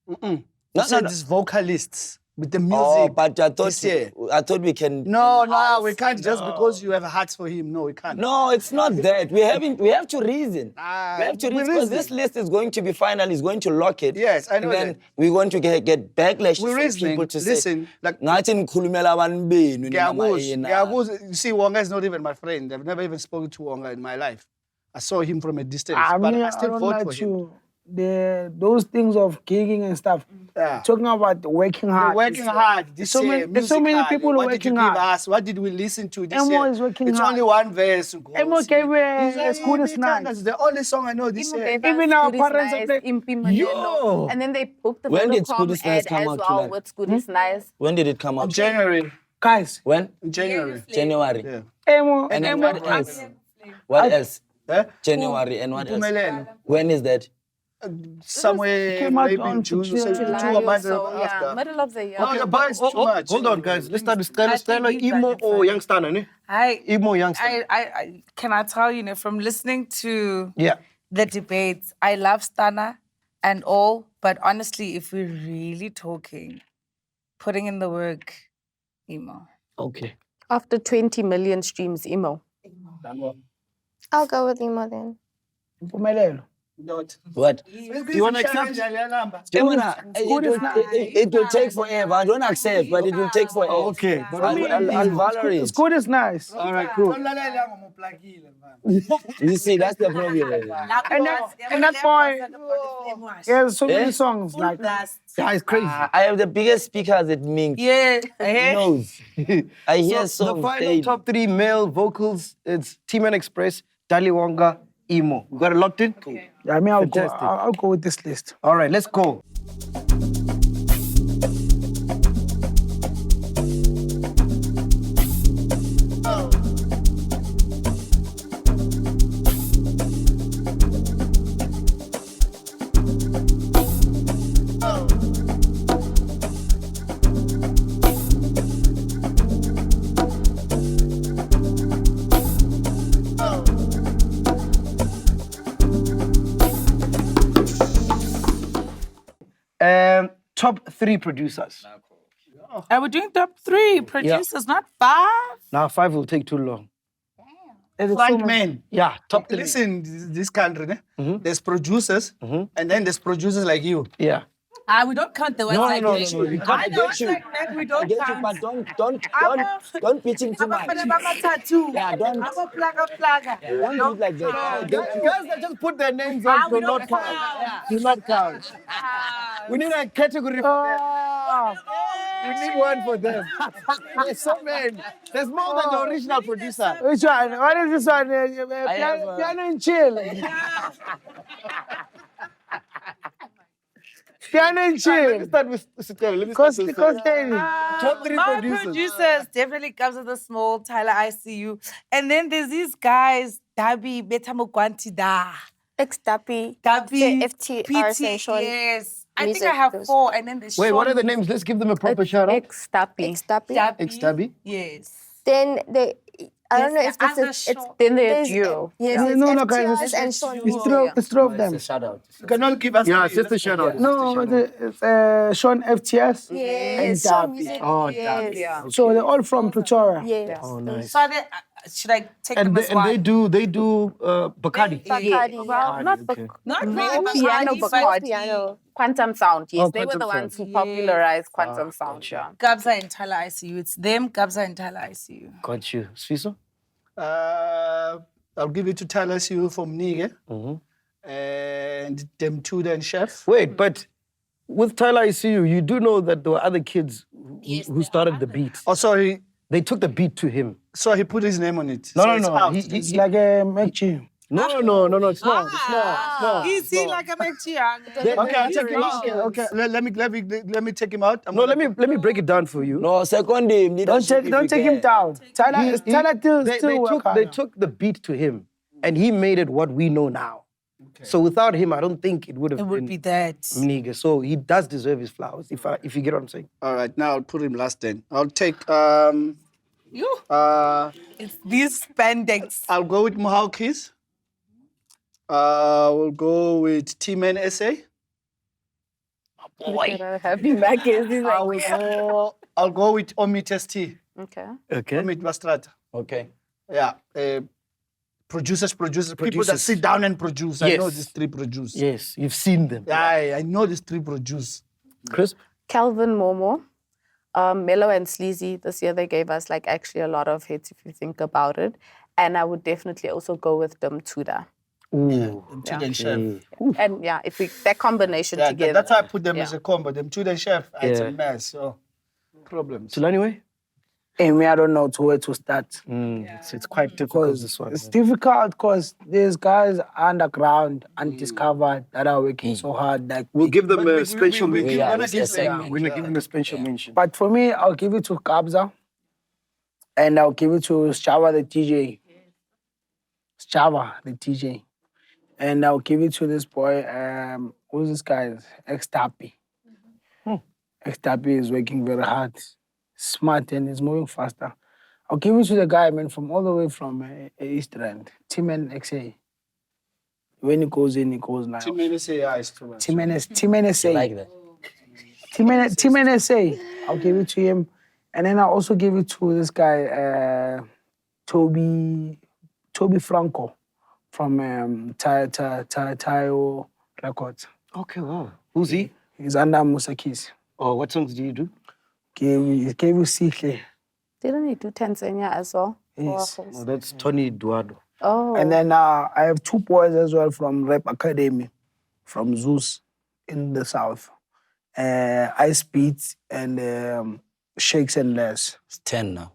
You No, said no. these vocalists with the music. Oh, but I this year. thought we can. No, we can't just because you have hearts for him. No, we can't. No, it's not that. We have to reason. we have to we reason because reason. this list is going to be final, is going to lock it. Yes, I know And then that. we're going to get backlash We're from reasoning. people to Listen, say, like- ngathi nikhulumela abantu benu nina Ngiyakuzwa. You see, Wonga is not even my friend. I've never even spoken to Wonga in my life. I saw him from a distance, but I still don't vote like for him. to. Those things of gigging and stuff. Yeah. Talking about working hard. They're working hard this so year. many- there's so music many hard. people What working did you give hard. us? What did we listen to this Emo year? is working it's hard. only one verse. Emo gave a School is Nice. It's the only song I know this Imo year. gave us Even our School is parents are Nice, like, Impi Maneno. Yo! And then they booked the When did School Vodacom is Nice ad come as out, well Tulani? with School is Nice. When did it come out? January. Guys, When? January. January. Yeah. Emo, And then Emo, what else? What else? Eh? January and what else? Mpumelelo. When is that? Somewhere came out maybe on in June, July. so 2 July or months so, after. yeah, middle of the year. Okay, but it's too much. Hold on, guys. Let's start with I Stella, think he's Emo like or Young Stunner, ne? Emo, Young Stunner. I can I tell you, from listening to Yeah. the debates, I love Stunner and all, but honestly, if we're really talking, putting in the work, Emo. Okay. After 20 million streams, Emo. I'll go with Emo then. Mpumelelo. What? Do you want to accept? It will take forever. I don't accept, but it will take forever. Okay. I'll valorate it. School is Nice. All right, cool. You see, that's the problem. And that boy, he has so many songs. Like, Yeah, it's crazy. I have the biggest speakers at Ming. Yeah. Knows. I hear So songs. the final daily. top 3 male vocals, it's T-Man Express, Dali Wonga, Emo. We got it locked in? Cool. I mean, Fantastic. I'll go with this list. All right, let's go. Top 3 producers. And we're doing top 3 producers, not 5. Now 5 will take too long. Front man. Yeah, top 3. Listen, this country, ne? There's producers, and then there's producers like you. Yeah. We don't count the ones No, like no, that. no, no, you can't. I know it's like that, we I don't get you, count. but don't pitch him too much. Yeah, don't. I'm a plugger. Don't do it like that. Guys that just put their names on do not count. Do not count. We need a category for them. We need one for them. There's so many. There's more than the original producer. Which one? What is this one? have, Piano and chill. Piano and Let me chill. start with Stella. Let me start with Stella. Costelli. Top 3 My producers. producers definitely comes with a small Tyler ICU. And then there's these guys, Dabi, Betamokwanti Da. X-Dappy. Dabi, FTR Essential. yes. I think Music, I have those. 4, and then there's Wait, what are the Sean names? Let's give them a proper shout out. X-Dappy. X-Dappy. Dabi. X-Dabi? Yes. Then I don't know if There's the this is, other it's Sean. Then they're there's- duo. Yes, No, it's no, guys, FTRs it's- and Sean. It's three of them. Shout out. You cannot give us. Yeah, it's just a shout out. No, it's Sean FTS Yes, and Sean Dappy. Music. Oh, yes. So they're all from Pretoria. Yes. Oh, nice. So Should I take And them they, as and one? they do Bacardi. Bacardi, Well, not okay. Not no, really piano, Bacardi, Bacardi. piano. Quantum sound, yes. Oh, they were Quantum the ones Sound. who popularized quantum Ah, sound. gotcha. Yeah. Gabza and Tala ICU. It's them, Gabza and Tala ICU. Got you. Sfiso? I'll give it to Tyler Siu from Nige. And them two then chef. Wait, but with Tyler ICU, you do know that there were other kids who started the beat. Oh, sorry. They took the beat to him. So he put his name on it. No, So no, it's no. out. It's like a MacG. No, it's not. It's not. Is he like a MacG? Okay, I'll take him out. Okay, let me take him out. No, let me break it down for you. No, second him. Don't take him down. Tyler They took the beat to him, and he made it what we know now. So without him, I don't think it would have It would been be that. Mniga. So he does deserve his flowers, if you get what I'm saying. All right, now I'll put him last then. I'll take You? It's these spandex. I'll go with Mohawkies. We'll go with T-Man SA. Happy Mac is he's I like, will yeah. I'll go with Omit ST. Okay. Okay. Omit Bastrata. Okay. Yeah. Producers. People that Producers. sit down and produce. I know Yes. these three produce. Yes, you've seen them. Yeah, I know these three produce. Crisp? Calvin Momo, Mellow and Sleazy. This year they gave us like actually a lot of hits if you think about it. And I would definitely also go with Dum Tuda. Ooh. Two then chef. And yeah, if we that combination Yeah, together. that's why I put them Yeah. as a combo. Them two then chef. It's Yeah. a mess. So problems. Tulani way? Hey, me, I don't know where to start. It's quite difficult, this one. It's difficult because there's guys underground, undiscovered, that are working so hard. Like, We'll give them a we- special we- mention. we're gonna it's give a them- segment. We're going to give them a special mention. but for me, I'll give it to Kabza, and I'll give it to Shava, the DJ. Shava, the DJ. And I'll give it to this boy, who's this guy? X-Tapi. X-Tapi is working very hard, smart, and is moving faster. I'll give it to the guy, man, from all the way from East Rand, T-Man XA. When he goes in, he goes now. T-Man SA, yeah, it's too much. T-Man SA. Like that. T-Man SA. I'll give it to him. And then I'll also give it to this guy, Toby Franco from Tayo Records. Okay, wow. Who's he? He's under Musakis. Oh, what songs do you do? He gave you Sikle. Didn't he do Tanzania as well? Yes. Oh, that's Tony Eduardo. Oh. And then I have two boys as well from Rap Academy, from Zeus in the south. Ice Beats and Shakes and Less. It's 10 now.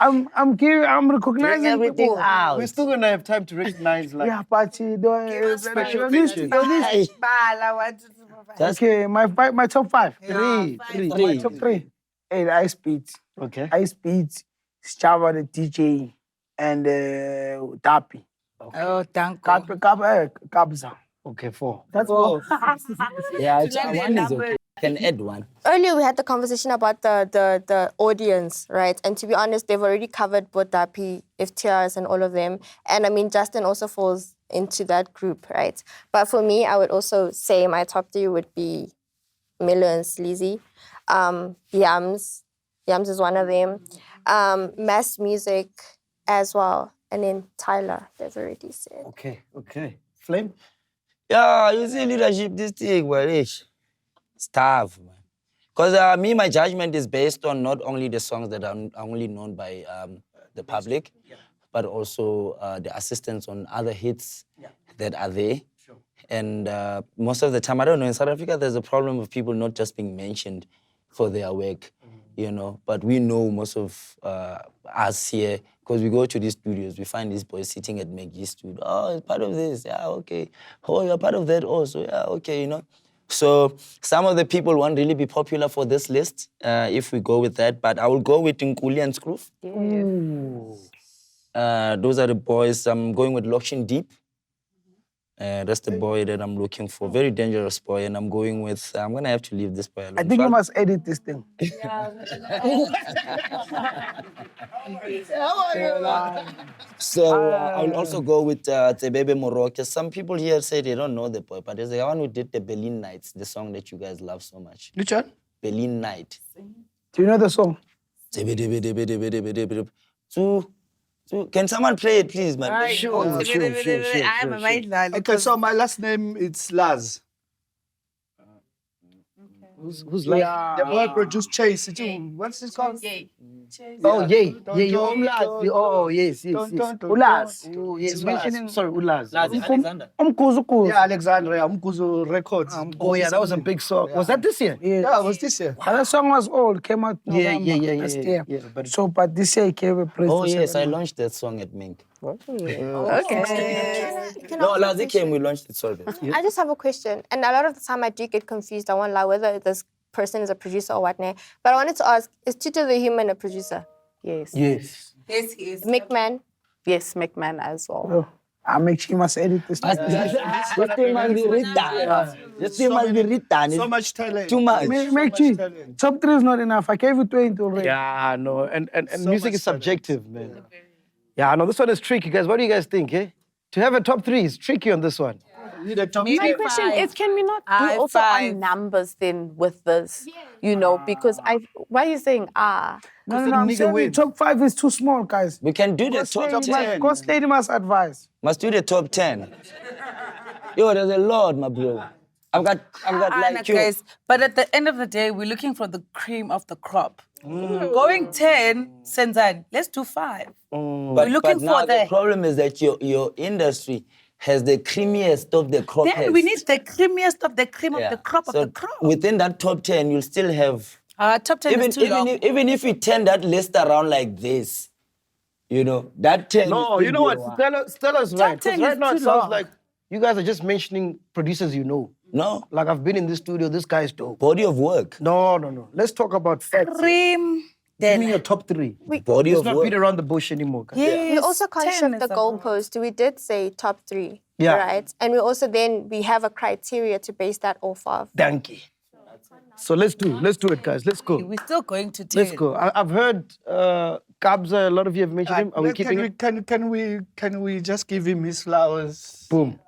I'm recognizing everything people. out. We're still going to have time to recognize, like, Yeah, but you don't. special This- mention. this- Just Okay, my top five. Three. My top three. Hey, Ice Beats. Okay. Ice Beats, Java the DJ, and Dapi. Oh, thank Kabza. Okay, 4. That's all. yeah, one is okay. Can add one. Earlier, we had the conversation about the audience, right? And to be honest, they've already covered both Dapi, FTRs, and all of them. And I mean, Justin also falls into that group, right? But for me, I would also say my top 3 would be Milo and Sleazy. Yams. Yams is one of them. Mass Music as well. And then Tyler, they've already said. Okay. Flame? Yeah, you see leadership, this thing, well, it's tough, man. Because me, my judgment is based on not only the songs that are only known by the public, but also the assistance on other hits that are there. And most of the time, I don't know, in South Africa, there's a problem of people not just being mentioned for their work, you know. But we know most of us here, because we go to these studios, we find these boys sitting at MacG's studio. Oh, it's part of this, yeah, okay. Oh, you're part of that also, yeah, okay, you know. So some of the people won't really be popular for this list if we go with that, but I will go with Nkuli and Scroof. Those are the boys. I'm going with Lokshin Deep. That's the boy that I'm looking for. Very dangerous boy, and I'm going with. I'm gonna have to leave this boy alone. I think you must edit this thing. So I'll also go with Tebebe Moroke. Some people here say they don't know the boy, but there's the one who did the Berlin Nights, the song that you guys love so much. Which one? Berlin Night. Do you know the song? Can someone play it, please, man? Sure. I'm a mind lad. Okay, so my last name it's Laz. Who's like? The boy produced Chase. What's this called? Oh, yay. Don't- Yeah, you don't- Ulas. don't- Oh, yes. don't- Ulas. Oh, yes. Ulas. Mentioning, sorry, Ulas. Alexander. Umkuzu. Yeah, Alexandria, Umkuzu Records. Oh, yeah, that was a big song. Was that this year? Yeah, it was this year. That song was old, came out Yeah, November last year. yeah, but- So, but this year it came a place. Oh, yes, I launched that song at Mink. Okay. No, last year we launched it, sorry. I just have a question, and a lot of the time I do get confused. I won't lie whether this person is a producer or what. But I wanted to ask: is Tito the Human a producer? Yes. Yes. Yes, he is. McMahon. Yes, McMahon as well. Oh, I make sure you must edit this thing. This thing must be written. This thing must be written. So much talent. Too much. Make sure. Top 3 is not enough. I gave you 20 already. Yeah, no, and So music much is talent. subjective, man. Yeah, no, this one is tricky, guys. What do you guys think, eh? To have a top 3 is tricky on this one. You need a top My 10. question is, can we not do High also five. on numbers then with this? You know, because why are you saying No, the I'm nigga saying the wins. top 5 is too small, guys. We can do the top 10. Cost lady must advise. Must do the top 10. Yo, there's a lot, my bro. I've got like you. Guys, but at the end of the day, we're looking for the cream of the crop. Going 10, Senzan, let's do 5. But looking now for the the- problem is that your industry has the creamiest of the crop. Then we need the creamiest of the cream of Yeah. the crop So of the crop. within that top 10, you'll still have Top 10 is too long. even if we turn that list around like this, you know, that 10. No, will you know still what? be one. Stella's right. 'Cause 10 right is now it too sounds long. like you guys are just mentioning producers you know. No, Like, I've been in this studio, this guy's dope. body of work. No. Let's talk about facts. Cream. Give me Then your top 3. Body Let's of not work. beat around the bush anymore, guys. yes, We also can't 10 shift is the a- goalpost. We did say top 3. Yeah. Right? And we also we have a criteria to base that off of. Donkey. So let's do it, guys. Let's go. We're still going to 10. Let's go. I've heard Kabza, a lot of you have mentioned him. Are we keeping him? Can we just give him his flowers? Boom.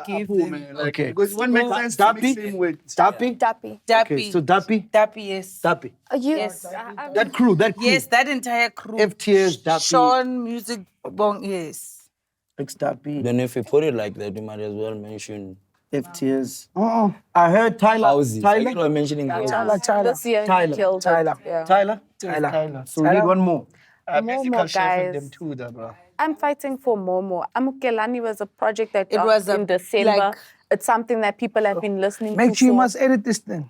Give Boom, him. man. Like, Okay. Because it won't make sense to mix him with... Dappy? Dappy. Dappy. Okay, so Dappy? Dappy, yes. Dappy. You? Yes. That crew. Yes, that entire crew. FTS, Dappy. Sean, Music Bong, yes. X Dappy. Then if we put it like that, we might as well mention FTS. I heard Tyler. houses. I think Tyler? we're mentioning houses. This year he Tyler. killed it. Tyler. Yeah. Tyler. So we need one more. Musical Momo, chef and guys. them too, da, bro. I'm fighting for Momo. Amukelani was a project that It was dropped in a- December. like- It's something that people have been listening Make to. sure you for- must edit this thing.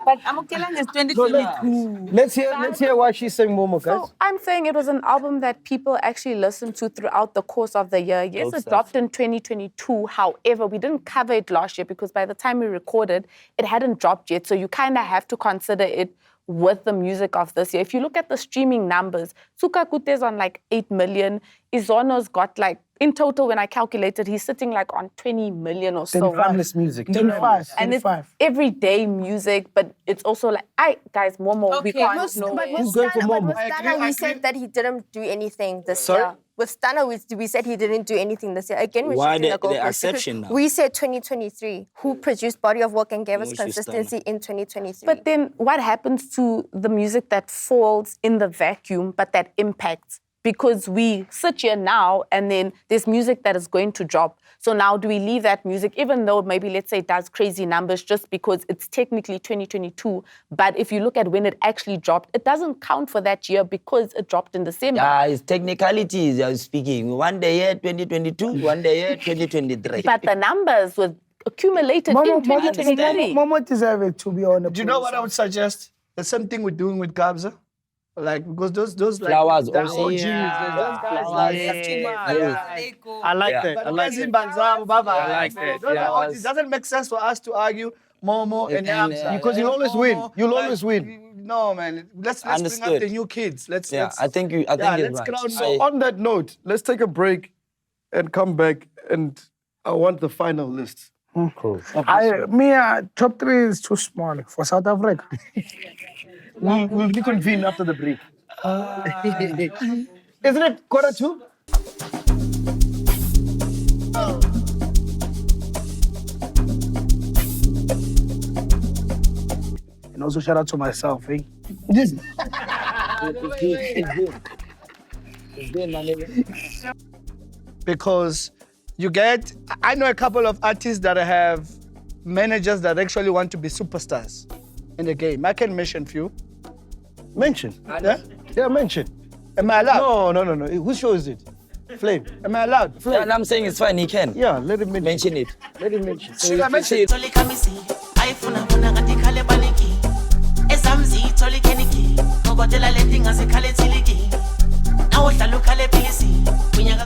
But Amukelang is 2022. Let's hear why she's saying Momo, guys. So I'm saying it was an album that people actually listened to throughout the course of the year. Yes, it dropped in 2022. However, we didn't cover it last year because by the time we recorded, it hadn't dropped yet. So you kind of have to consider it with the music of this year. If you look at the streaming numbers, Suka Kute's on like 8 million. Izono's got like, in total, when I calculated, he's sitting like on 20 million or so. Timeless music. 25. And it's 25. everyday music, but it's also like, guys, Momo, we Okay, can't most- know. But Who's with going for Stunner, Momo? we said that he didn't do anything this Sorry? year. With Stunner, we said he didn't do anything this year. Again, we're Why shifting the goalpost because exception now? We said 2023. Who produced Body of Work and gave us Moshi Stunner. consistency in 2023? But then what happens to the music that falls in the vacuum, but that impacts? Because we sit here now and then there's music that is going to drop. So now do we leave that music, even though maybe let's say it does crazy numbers just because it's technically 2022, but if you look at when it actually dropped, it doesn't count for that year because it dropped in December. It's technicalities you're speaking. One day year 2022, one day year 2023. But the numbers were accumulated in 2023. Momo deserve it to be on the Do you know what I would suggest? The same thing we're doing with Kabza. Like, because those like... Flowers the also. OGs, those guys like... I like that. I But like Mazin that. Banzao, Baba. I like that. Those Yeah. are all- it doesn't make sense for us to argue Momo and Yamsa. Because you'll always win. You'll always win. No, man. Let's bring up Understood. the new kids. Let's I think yeah, it's let's right. crown So, On that note, let's take a break and come back and I want the final list. Cool. Top 3 is too small for South Africa. We'll reconvene after the break. Isn't it 1:45? And also shout out to myself, eh? Because I know a couple of artists that have managers that actually want to be superstars in the game. I can mention few. Mention. Yeah? Yeah, mention. Am I allowed? No. Whose show is it? Flame. Am I allowed? Yeah, and I'm saying it's fine, he can. Yeah, let him mention. Mention it. Let him mention. Should I mention it? Toli kamisi, ayifuna bona ngathi khale baliki. Ezamzi toli keniki, ngokotela leti ngase khale tiliki. Nawo hlala ukhale pilisi, kunyaka